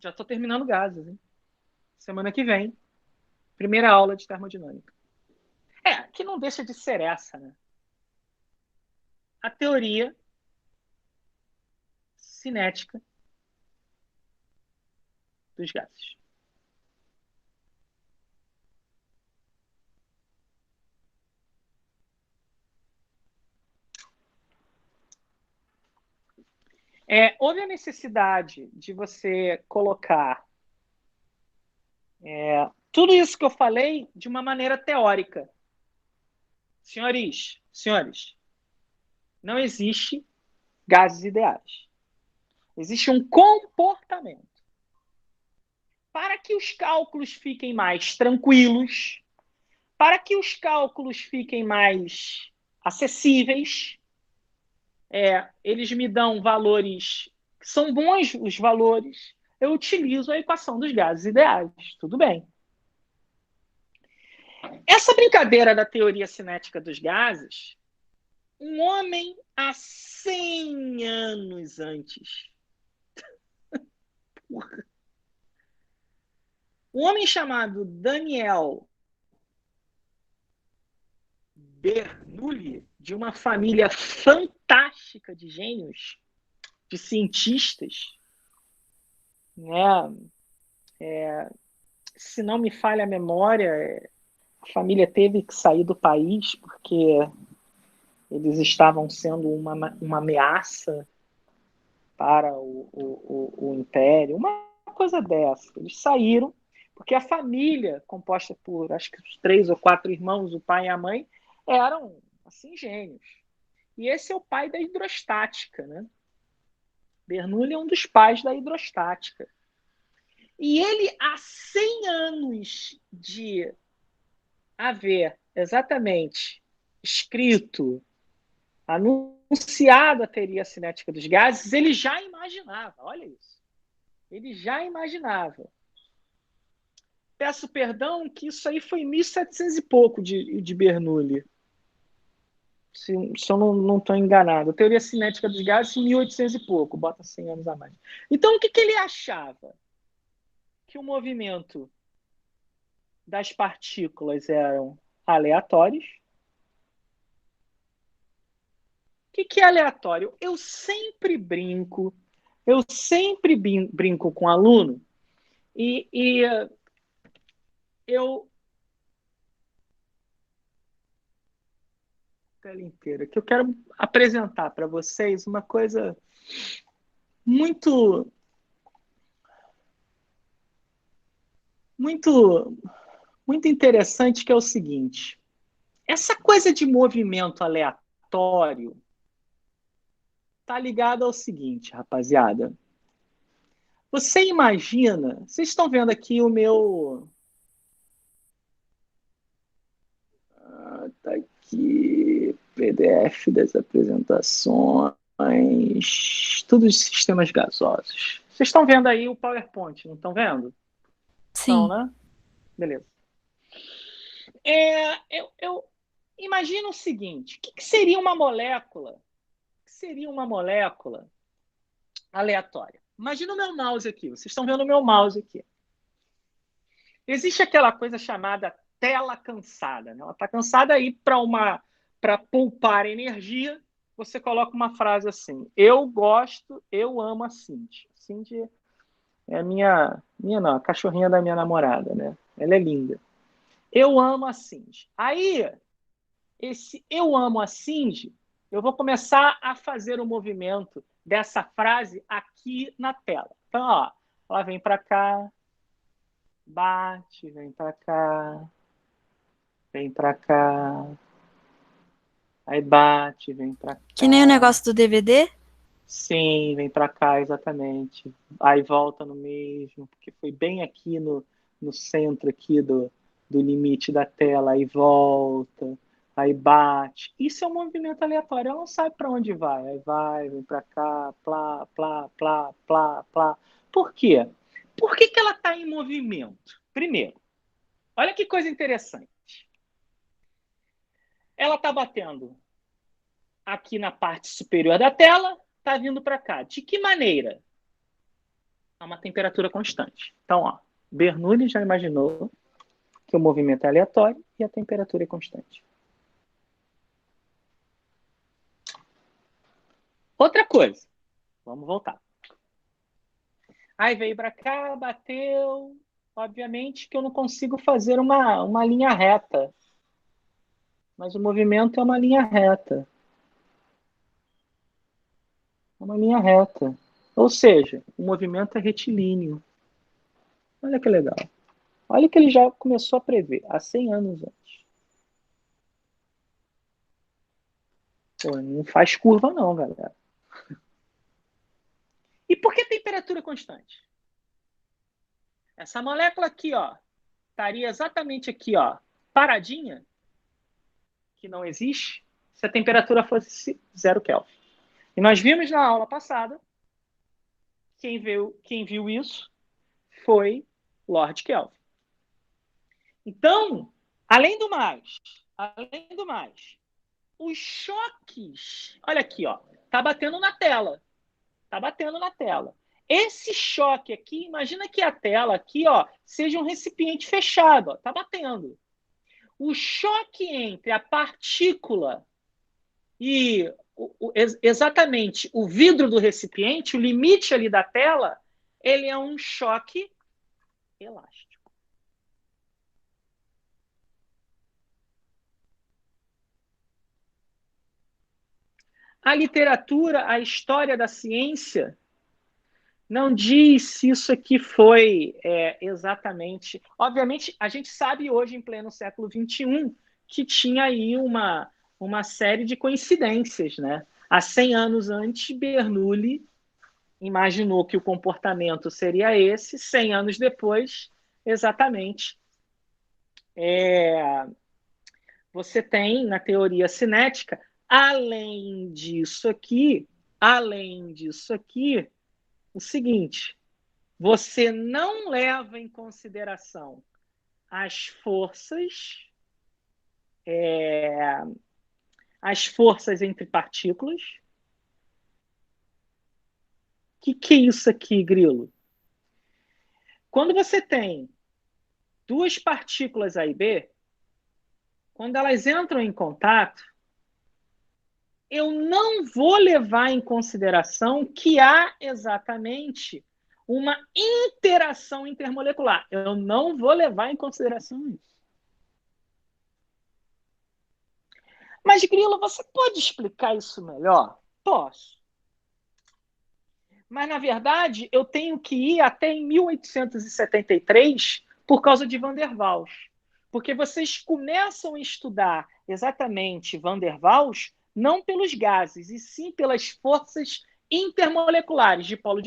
Já estou terminando gases, hein? Semana que vem, primeira aula de termodinâmica. Que não deixa de ser essa, né? A teoria cinética dos gases. Houve a necessidade de você colocar tudo isso que eu falei de uma maneira teórica. Senhores, não existe gases ideais. Existe um comportamento. Para que os cálculos fiquem mais tranquilos, para que os cálculos fiquem mais acessíveis, eles me dão valores que são bons, os valores, eu utilizo a equação dos gases ideais. Tudo bem. Essa brincadeira da teoria cinética dos gases, um homem há 100 anos antes, um homem chamado Daniel Bernoulli, de uma família fantástica de gênios, de cientistas, né? Se não me falha a memória, a família teve que sair do país porque eles estavam sendo uma ameaça para o Império, uma coisa dessa. Eles saíram porque a família, composta por acho que os 3 ou 4 irmãos, o pai e a mãe, eram assim gênios. E esse é o pai da hidrostática, né? Bernoulli é um dos pais da hidrostática. E ele, há 100 anos de haver exatamente escrito, anunciado a teoria cinética dos gases, ele já imaginava, olha isso, ele já imaginava. Peço perdão que isso aí foi em 1700 e pouco de Bernoulli, se eu não estou enganado. A teoria cinética dos gases em 1800 e pouco, bota 100 anos a mais. Então, o que ele achava? Que o movimento das partículas eram aleatórios. O que é aleatório? Eu sempre brinco com o aluno e eu tela inteira que eu quero apresentar para vocês uma coisa muito interessante, que é o seguinte: essa coisa de movimento aleatório tá ligado ao seguinte, rapaziada. Você imagina, vocês estão vendo aqui o meu... Tá aqui, PDF das apresentações, tudo de sistemas gasosos. Vocês estão vendo aí o PowerPoint, não estão vendo? Sim. Não, né? Beleza. Eu imagino o seguinte: o que seria uma molécula? O que seria uma molécula aleatória? Imagina o meu mouse aqui. Vocês estão vendo o meu mouse aqui. Existe aquela coisa chamada tela cansada, né? Ela está cansada aí para poupar energia. Você coloca uma frase assim: eu amo a Cindy. Cindy é a cachorrinha da minha namorada, né? Ela é linda. Eu amo a Cindy. Aí, esse eu amo a Cindy, eu vou começar a fazer o movimento dessa frase aqui na tela. Então, ó, ela vem para cá, bate, vem para cá, vem para cá, aí bate, vem para cá. Que nem o negócio do DVD? Sim, vem para cá, exatamente. Aí volta no mesmo, porque foi bem aqui no centro aqui do limite da tela, aí volta, aí bate. Isso é um movimento aleatório, ela não sabe para onde vai. Aí vai, vem para cá, plá, plá, plá, plá, plá. Por quê? Por que ela está em movimento? Primeiro, olha que coisa interessante. Ela está batendo aqui na parte superior da tela, está vindo para cá. De que maneira? A uma temperatura constante. Então, ó, Bernoulli já imaginou que o movimento é aleatório e a temperatura é constante. Outra coisa. Vamos voltar. Aí veio para cá, bateu. Obviamente que eu não consigo fazer uma linha reta. Mas o movimento é uma linha reta. É uma linha reta. Ou seja, o movimento é retilíneo. Olha que legal. Olha que ele já começou a prever há 100 anos antes. Pô, não faz curva não, galera. E por que temperatura constante? Essa molécula aqui, ó, estaria exatamente aqui, ó, paradinha, que não existe, se a temperatura fosse 0 Kelvin. E nós vimos na aula passada, quem viu isso foi Lord Kelvin. Então, além do mais, os choques, olha aqui, ó, tá batendo na tela. Tá batendo na tela. Esse choque aqui, imagina que a tela aqui, ó, seja um recipiente fechado, ó, tá batendo. O choque entre a partícula e exatamente o vidro do recipiente, o limite ali da tela, Ele é um choque elástico. A literatura, a história da ciência, não diz se isso aqui foi exatamente... Obviamente, a gente sabe hoje, em pleno século XXI, que tinha aí uma série de coincidências, né? Há 100 anos antes, Bernoulli imaginou que o comportamento seria esse, 100 anos depois, exatamente. Você tem, na teoria cinética, além disso aqui, o seguinte: você não leva em consideração as forças entre partículas. O que é isso aqui, Grilo? Quando você tem duas partículas A e B, quando elas entram em contato, eu não vou levar em consideração que há exatamente uma interação intermolecular. Eu não vou levar em consideração isso. Mas, Grilo, você pode explicar isso melhor? Posso. Mas, na verdade, eu tenho que ir até em 1873 por causa de Van der Waals. Porque vocês começam a estudar exatamente Van der Waals não pelos gases, e sim pelas forças intermoleculares de polo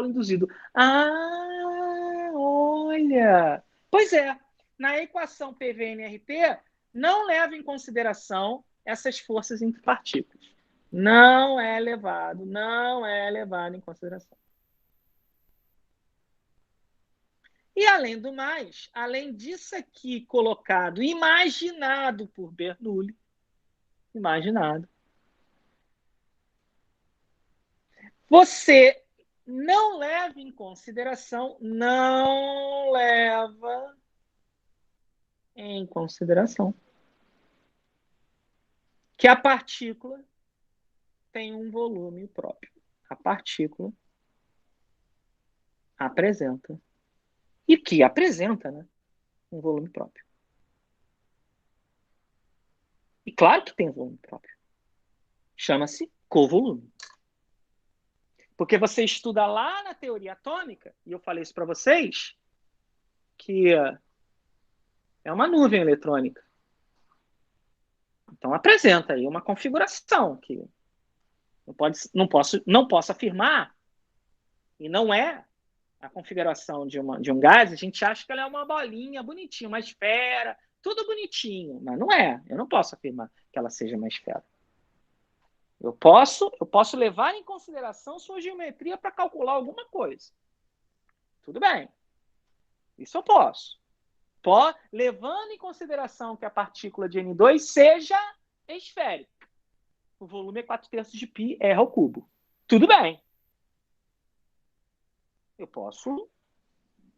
induzido. Ah, olha! Pois é, na equação PV-nRT não leva em consideração essas forças entre partículas. Não é levado em consideração. E, além do mais, além disso aqui colocado, imaginado por Bernoulli, você não leva em consideração, que a partícula tem um volume próprio. A partícula apresenta. E que apresenta, né? Um volume próprio. E claro que tem volume próprio. Chama-se covolume. Porque você estuda lá na teoria atômica, e eu falei isso para vocês, que é uma nuvem eletrônica. Então apresenta aí uma configuração que não posso afirmar, e não é a configuração de um gás. A gente acha que ela é uma bolinha bonitinha, uma esfera, tudo bonitinho, mas não é. Eu não posso afirmar que ela seja uma esfera. Eu posso levar em consideração sua geometria para calcular alguma coisa. Tudo bem. Isso eu posso. Levando em consideração que a partícula de N2 seja esférica. O volume é 4/3 de π r ao cubo. Tudo bem. Eu posso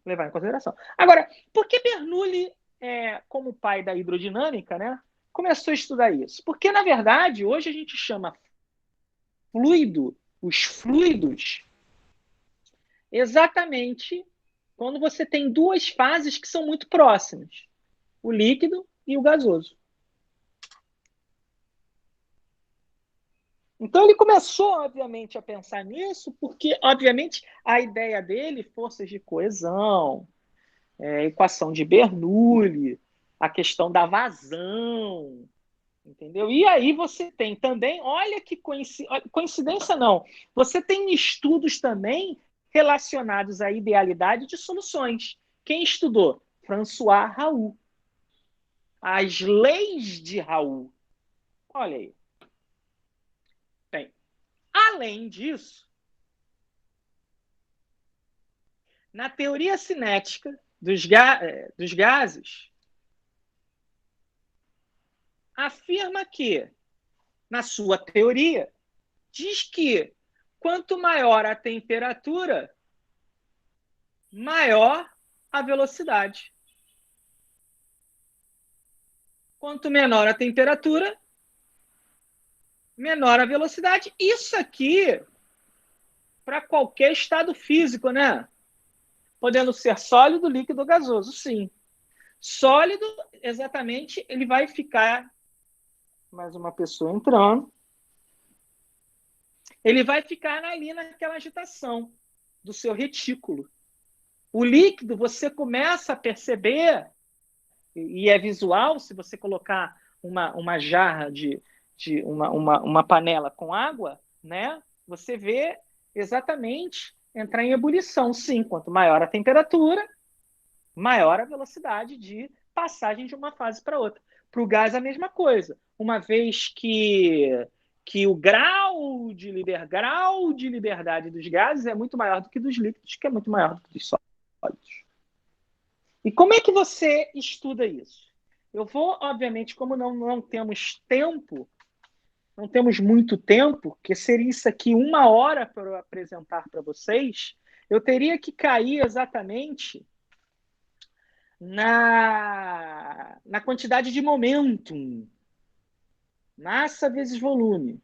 levar em consideração. Agora, por que Bernoulli, como pai da hidrodinâmica, né, começou a estudar isso? Porque, na verdade, hoje a gente chama os fluidos, exatamente quando você tem duas fases que são muito próximas, o líquido e o gasoso. Então ele começou, obviamente, a pensar nisso, porque, obviamente, a ideia dele, forças de coesão, equação de Bernoulli, a questão da vazão, entendeu? E aí você tem também, olha que coincidência não, você tem estudos também relacionados à idealidade de soluções. Quem estudou? François Raoult. As leis de Raoult. Olha aí. Bem, além disso, na teoria cinética dos gases, afirma que, na sua teoria, diz que quanto maior a temperatura, maior a velocidade. Quanto menor a temperatura, menor a velocidade. Isso aqui, para qualquer estado físico, né? podendo ser sólido, líquido ou gasoso, sim. Sólido, exatamente, ele vai ficar... Mais uma pessoa entrando. Ele vai ficar ali naquela agitação do seu retículo. O líquido, você começa a perceber, e é visual, se você colocar uma jarra uma panela com água, né? Você vê exatamente entrar em ebulição. Sim, quanto maior a temperatura, maior a velocidade de passagem de uma fase para outra. Para o gás, a mesma coisa. Uma vez que o grau de liberdade dos gases é muito maior do que dos líquidos, que é muito maior do que dos sólidos. E como é que você estuda isso? Eu vou, obviamente, como não temos tempo, não temos muito tempo, que seria isso aqui 1 hora para eu apresentar para vocês, eu teria que cair exatamente na quantidade de momentum. Massa vezes volume.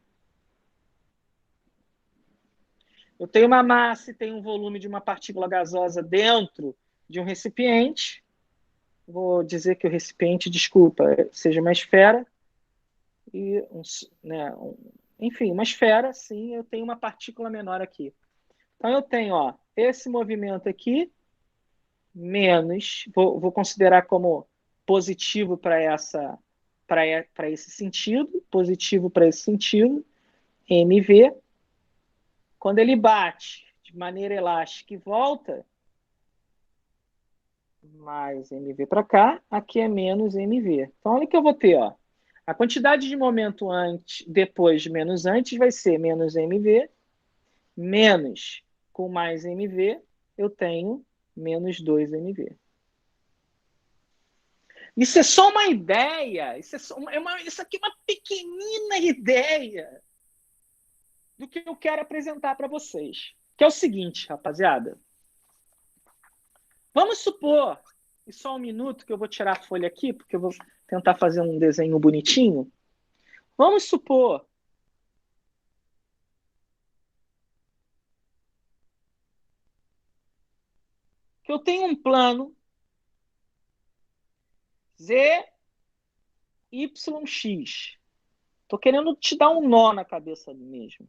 Eu tenho uma massa e tenho um volume de uma partícula gasosa dentro de um recipiente. Vou dizer que o recipiente, desculpa, seja uma esfera. E, enfim, uma esfera, sim, eu tenho uma partícula menor aqui. Então, eu tenho esse movimento aqui, menos, vou considerar como positivo para esse sentido, positivo para esse sentido, mv. Quando ele bate de maneira elástica e volta, mais mv para cá, aqui é menos mv. Então, olha o que eu vou ter, a quantidade de momento antes, depois de menos antes, vai ser menos mv, menos com mais mv, eu tenho menos 2mv. Isso é só uma ideia, isso aqui é uma pequenina ideia do que eu quero apresentar para vocês. Que é o seguinte, rapaziada. Vamos supor, e só 1 minuto que eu vou tirar a folha aqui, porque eu vou tentar fazer um desenho bonitinho. Vamos supor que eu tenho um plano Z, Y, X. Estou querendo te dar um nó na cabeça mesmo.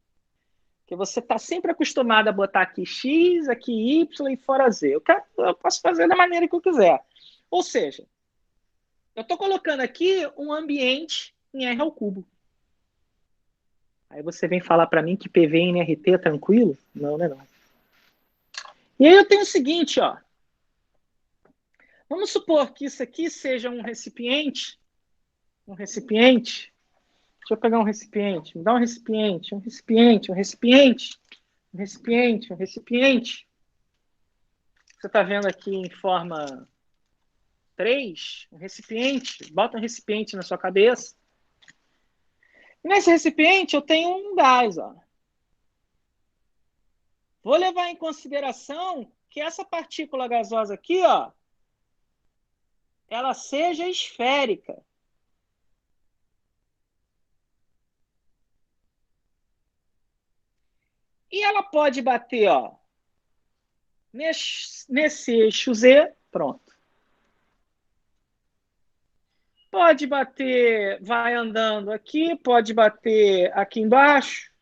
Porque você está sempre acostumado a botar aqui X, aqui Y e fora Z. Eu posso fazer da maneira que eu quiser. Ou seja, eu estou colocando aqui um ambiente em R ao cubo. Aí você vem falar para mim que PV em NRT é tranquilo? Não, não é não. E aí eu tenho o seguinte, Vamos supor que isso aqui seja um recipiente. Um recipiente. Deixa eu pegar um recipiente. Me dá um recipiente, um recipiente, um recipiente, um recipiente, um recipiente. Você está vendo aqui em forma 3, um recipiente. Bota um recipiente na sua cabeça. E nesse recipiente eu tenho um gás. Vou levar em consideração que essa partícula gasosa aqui, ela seja esférica. E ela pode bater, nesse eixo Z, pronto. Pode bater, vai andando aqui, pode bater aqui embaixo,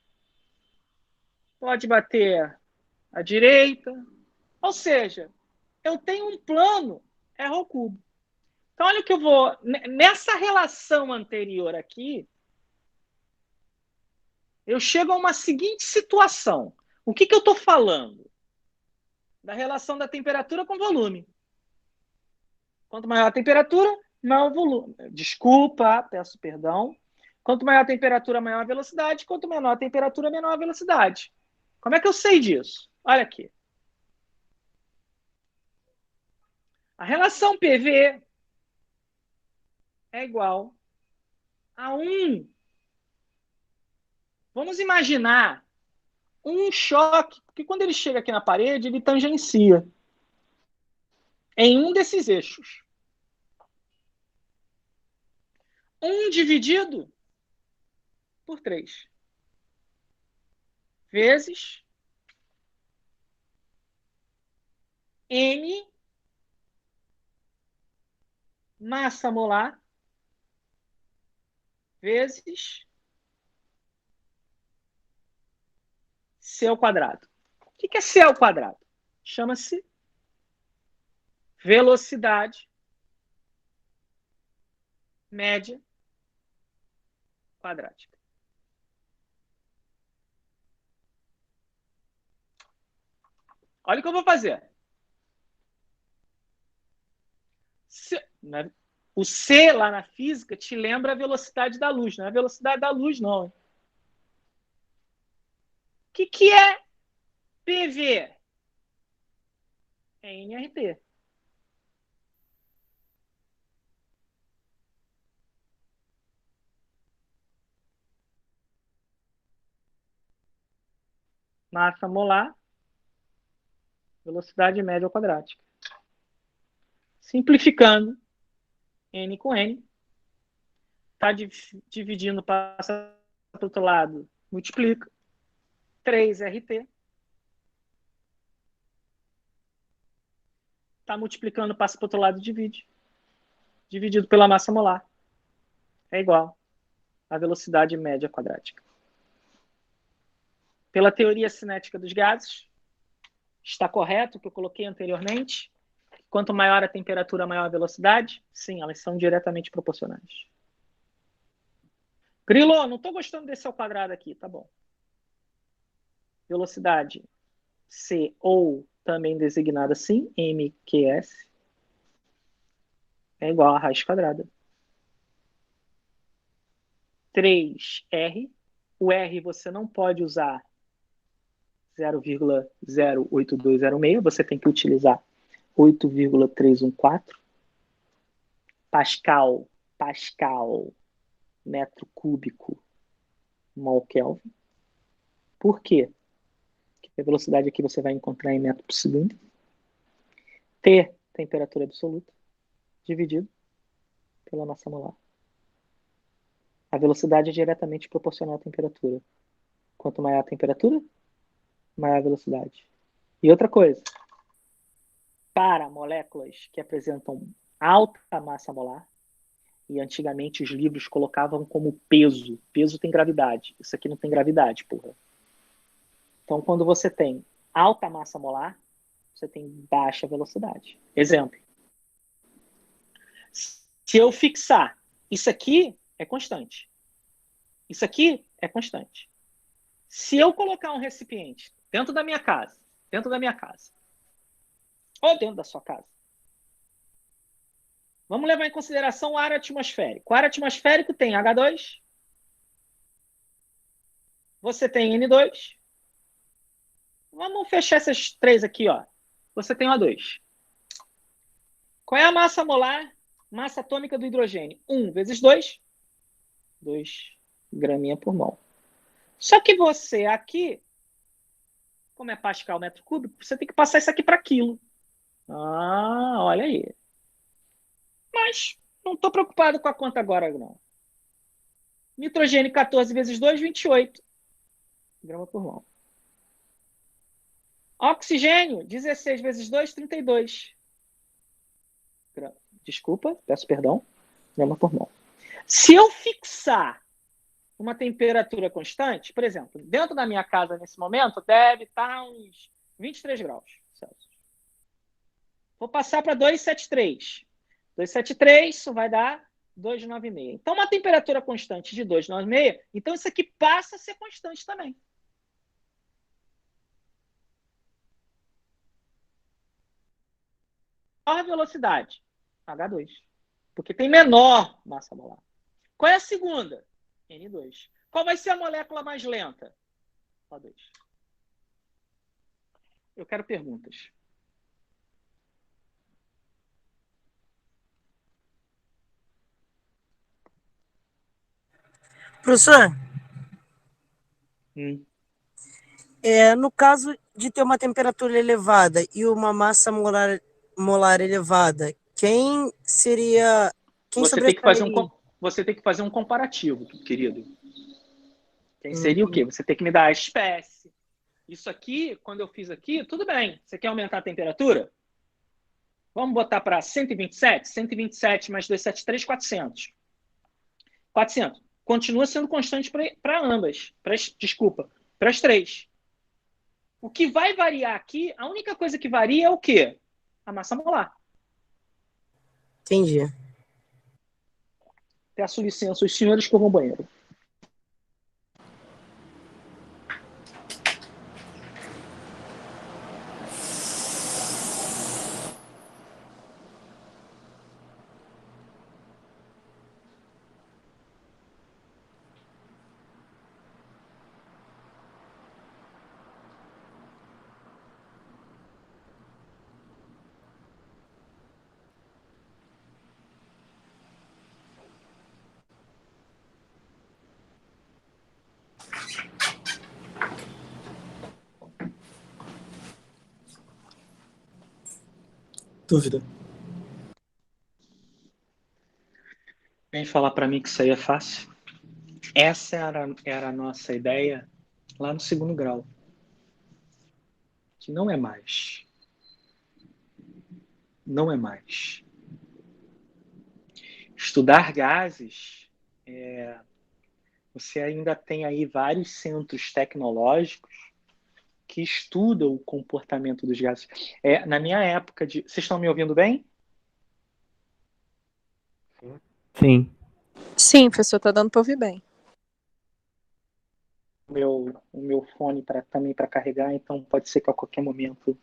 pode bater à direita. Ou seja, eu tenho um plano R ao cubo. Então, olha o que eu vou... Nessa relação anterior aqui, eu chego a uma seguinte situação. O que eu estou falando? Da relação da temperatura com volume. Quanto maior a temperatura, maior o volume. Desculpa, peço perdão. Quanto maior a temperatura, maior a velocidade. Quanto menor a temperatura, menor a velocidade. Como é que eu sei disso? Olha aqui. A relação PV é igual a 1. Vamos imaginar um choque, porque quando ele chega aqui na parede, ele tangencia em um desses eixos. 1 dividido por 3. Vezes N massa molar vezes C ao quadrado. O que é C ao quadrado? Chama-se velocidade média quadrática. Olha o que eu vou fazer. O C lá na física te lembra a velocidade da luz. Não é a velocidade da luz, não. O que é PV? É nRT. Massa molar, velocidade média quadrática. Simplificando, N com N. Está dividindo, passa para o outro lado, multiplica. 3RT. Está multiplicando, passa para o outro lado e divide. Dividido pela massa molar. É igual à velocidade média quadrática. Pela teoria cinética dos gases, está correto o que eu coloquei anteriormente? Quanto maior a temperatura, maior a velocidade? Sim, elas são diretamente proporcionais. Grilo, não estou gostando desse ao quadrado aqui, tá bom. Velocidade C, ou também designada assim, MQS, é igual a raiz quadrada. 3R. O R você não pode usar 0,08206, você tem que utilizar 8,314. Pascal, metro cúbico, mol Kelvin. Por quê? Porque a velocidade aqui você vai encontrar em metro por segundo. T, temperatura absoluta, dividido pela massa molar. A velocidade é diretamente proporcional à temperatura. Quanto maior a temperatura, maior a velocidade. E outra coisa, para moléculas que apresentam alta massa molar, e antigamente os livros colocavam como peso. Peso tem gravidade. Isso aqui não tem gravidade, porra. Então, quando você tem alta massa molar, você tem baixa velocidade. Exemplo. Se eu fixar, isso aqui é constante. Isso aqui é constante. Se eu colocar um recipiente dentro da minha casa, ou dentro da sua casa, vamos levar em consideração o ar atmosférico. O ar atmosférico tem H2, você tem N2. Vamos fechar essas três aqui, ó. Você tem O2. Qual é a massa molar, massa atômica do hidrogênio? 1 vezes 2, 2 graminha por mol. Só que você aqui, como é Pascal metro cúbico, você tem que passar isso aqui para quilo. Ah, olha aí. Mas não estou preocupado com a conta agora, não. Nitrogênio 14 vezes 2, 28 grama por mol. Oxigênio, 16 vezes 2, 32. Desculpa, peço perdão. Grama por mol. Se eu fixar uma temperatura constante, por exemplo, dentro da minha casa nesse momento, deve estar uns 23 graus Celsius. Vou passar para 273. 273, isso vai dar 296. Então, uma temperatura constante de 296, então isso aqui passa a ser constante também. Menor velocidade, H2. Porque tem menor massa molar. Qual é a segunda? N2. Qual vai ser a molécula mais lenta? O2. Eu quero perguntas. Professor, No caso de ter uma temperatura elevada e uma massa molar elevada, quem seria... Quem Você tem que fazer um comparativo, querido. Quem seria o quê? Você tem que me dar a espécie. Isso aqui, quando eu fiz aqui, tudo bem. Você quer aumentar a temperatura? Vamos botar para 127? 127 mais 273, 400. 400. Continua sendo constante para ambas. Desculpa, para as três. O que vai variar aqui, a única coisa que varia é o quê? A massa molar. Entendi. Peço licença, os senhores que eu vou ao banheiro. Dúvida. Vem falar para mim que isso aí é fácil. Essa era a nossa ideia lá no segundo grau. Que não é mais. Não é mais. Estudar gases, você ainda tem aí vários centros tecnológicos que estudam o comportamento dos gases. Na minha época de... Vocês estão me ouvindo bem? Sim. Sim, professor, tá dando para ouvir bem. O meu fone também para carregar, então pode ser que a qualquer momento...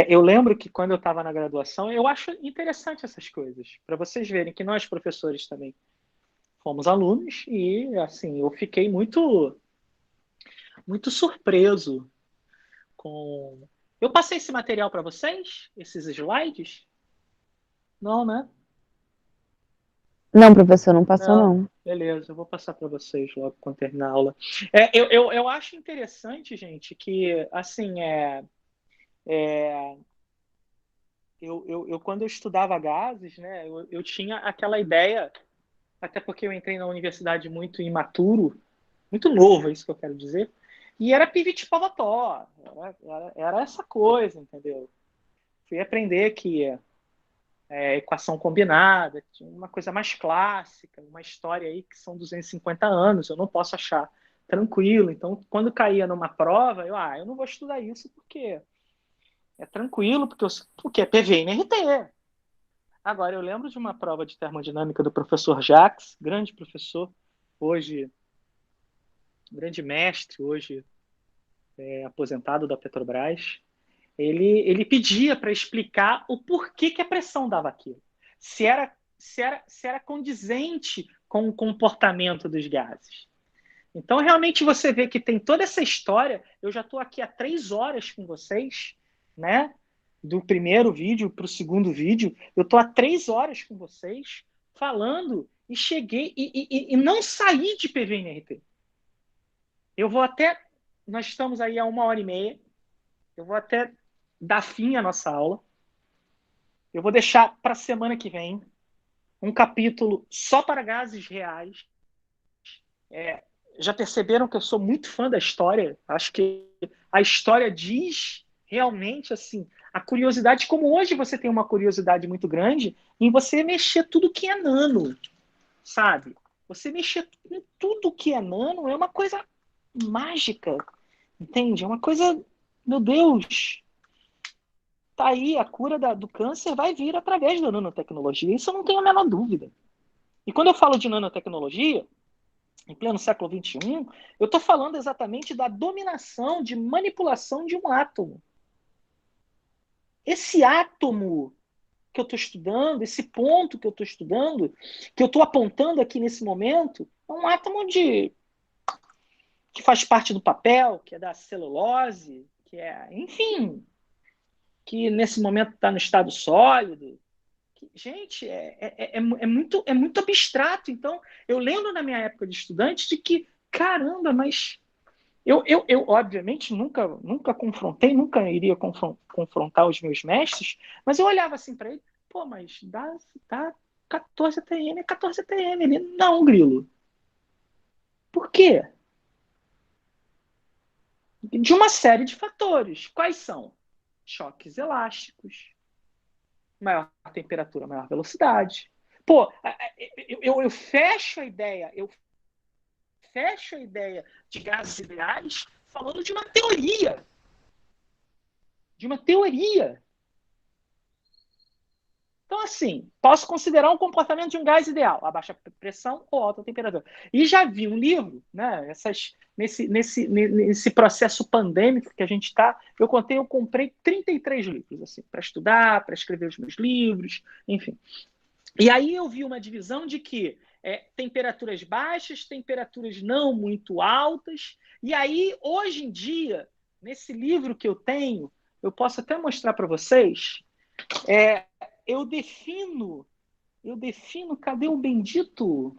eu lembro que quando eu estava na graduação, eu acho interessante essas coisas, para vocês verem que nós, professores, também fomos alunos e, assim, eu fiquei muito surpreso com... Eu passei esse material para vocês? Esses slides? Não, né? Não, professor, não passou, não. Beleza, eu vou passar para vocês logo quando terminar a aula. Eu acho interessante, gente, que, assim, quando eu estudava gases, né, eu tinha aquela ideia, até porque eu entrei na universidade muito imaturo, muito novo, é isso que eu quero dizer, e era pivete pavató, era essa coisa, entendeu? Fui aprender que equação combinada, tinha uma coisa mais clássica, uma história aí que são 250 anos, eu não posso achar tranquilo. Então, quando caía numa prova, eu não vou estudar isso porque é tranquilo, porque é PV e NRT. Agora, eu lembro de uma prova de termodinâmica do professor Jacques, grande professor, hoje, grande mestre, hoje aposentado da Petrobras. Ele pedia para explicar o porquê que a pressão dava aquilo. Se era condizente com o comportamento dos gases. Então, realmente, você vê que tem toda essa história. Eu já estou aqui há 3 horas com vocês, né? Do primeiro vídeo para o segundo vídeo. Eu estou há 3 horas com vocês falando e cheguei e não saí de PVNRT. Eu vou até... Nós estamos aí há 1h30. Eu vou até dar fim à nossa aula. Eu vou deixar para a semana que vem um capítulo só para gases reais. Já perceberam que eu sou muito fã da história? Acho que a história diz realmente assim a curiosidade, como hoje você tem uma curiosidade muito grande em você mexer tudo que é nano, sabe? Você mexer em tudo que é nano é uma coisa mágica, entende? É uma coisa, meu Deus, tá aí, a cura do câncer vai vir através da nanotecnologia, isso eu não tenho a menor dúvida. E quando eu falo de nanotecnologia, em pleno século XXI, eu estou falando exatamente da dominação, de manipulação de um átomo. Esse átomo que eu estou estudando, esse ponto que eu estou estudando, que eu estou apontando aqui nesse momento, é um átomo que faz parte do papel, que é da celulose, enfim, que nesse momento está no estado sólido. Gente, é muito abstrato. Então, eu lembro na minha época de estudante de que, caramba, mas eu obviamente, nunca confrontei, nunca iria confrontar os meus mestres, mas eu olhava assim para ele, pô, mas dá 14 ATM, é 14 ATM. Ele, não, Grilo. Por quê? De uma série de fatores. Quais são? Choques elásticos, maior temperatura, maior velocidade. Pô, eu fecho a ideia, de gases ideais falando de uma teoria. Então, assim, posso considerar um comportamento de um gás ideal, a baixa pressão ou alta temperatura. E já vi um livro, né, nesse processo pandêmico que a gente está, eu comprei 33 livros, assim, para estudar, para escrever os meus livros, enfim. E aí eu vi uma divisão de que temperaturas baixas, temperaturas não muito altas, e aí, hoje em dia, nesse livro que eu tenho, eu posso até mostrar para vocês, eu defino, cadê o bendito?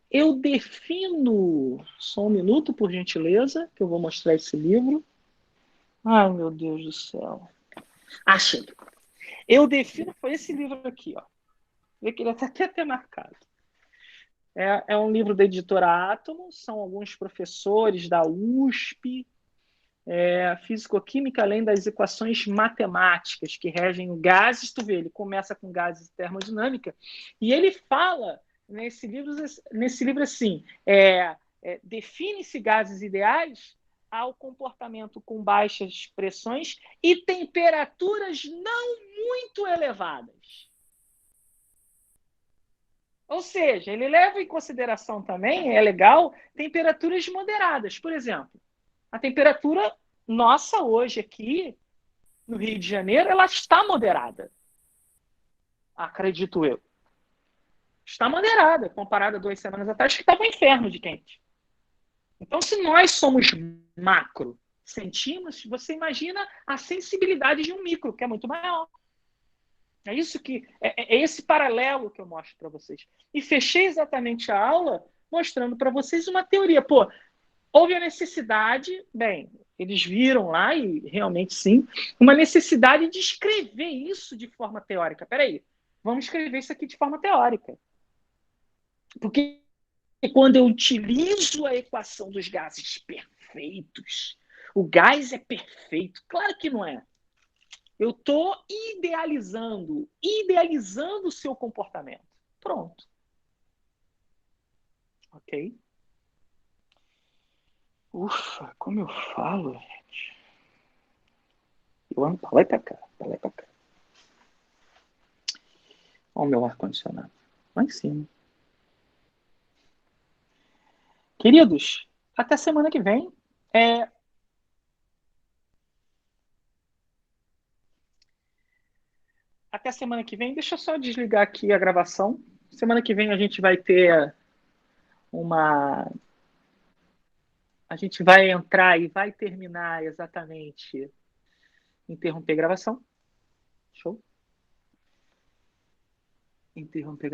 Eu defino, só um minuto, por gentileza, que eu vou mostrar esse livro. Ai, meu Deus do céu. Achei. Eu defino, foi esse livro aqui, ó. Vê que ele até marcado. É um livro da editora Átomo, são alguns professores da USP, Físico-Química, além das equações matemáticas que regem gases. Tu vê, ele começa com gases e termodinâmica, e ele fala nesse livro assim, define-se gases ideais ao comportamento com baixas pressões e temperaturas não muito elevadas. Ou seja, ele leva em consideração também, é legal, temperaturas moderadas. Por exemplo, a temperatura nossa hoje aqui no Rio de Janeiro, ela está moderada. Acredito eu. Está moderada, comparada a 2 semanas atrás, que estava um inferno de quente. Então, se nós somos macro, sentimos, você imagina a sensibilidade de um micro, que é muito maior. É isso que é esse paralelo que eu mostro para vocês. E fechei exatamente a aula mostrando para vocês uma teoria. Pô, houve a necessidade, bem, eles viram lá, e realmente sim, uma necessidade de escrever isso de forma teórica. Peraí, vamos escrever isso aqui de forma teórica. Porque quando eu utilizo a equação dos gases perfeitos, o gás é perfeito. Claro que não é. Eu estou idealizando o seu comportamento. Pronto. Ok? Ufa, como eu falo, gente. Eu ando pra lá e pra cá. Olha o meu ar-condicionado. Lá em cima. Queridos, até semana que vem. Até semana que vem. Deixa eu só desligar aqui a gravação. Semana que vem a gente vai ter uma... A gente vai entrar e vai terminar exatamente... Interromper a gravação. Show. Interromper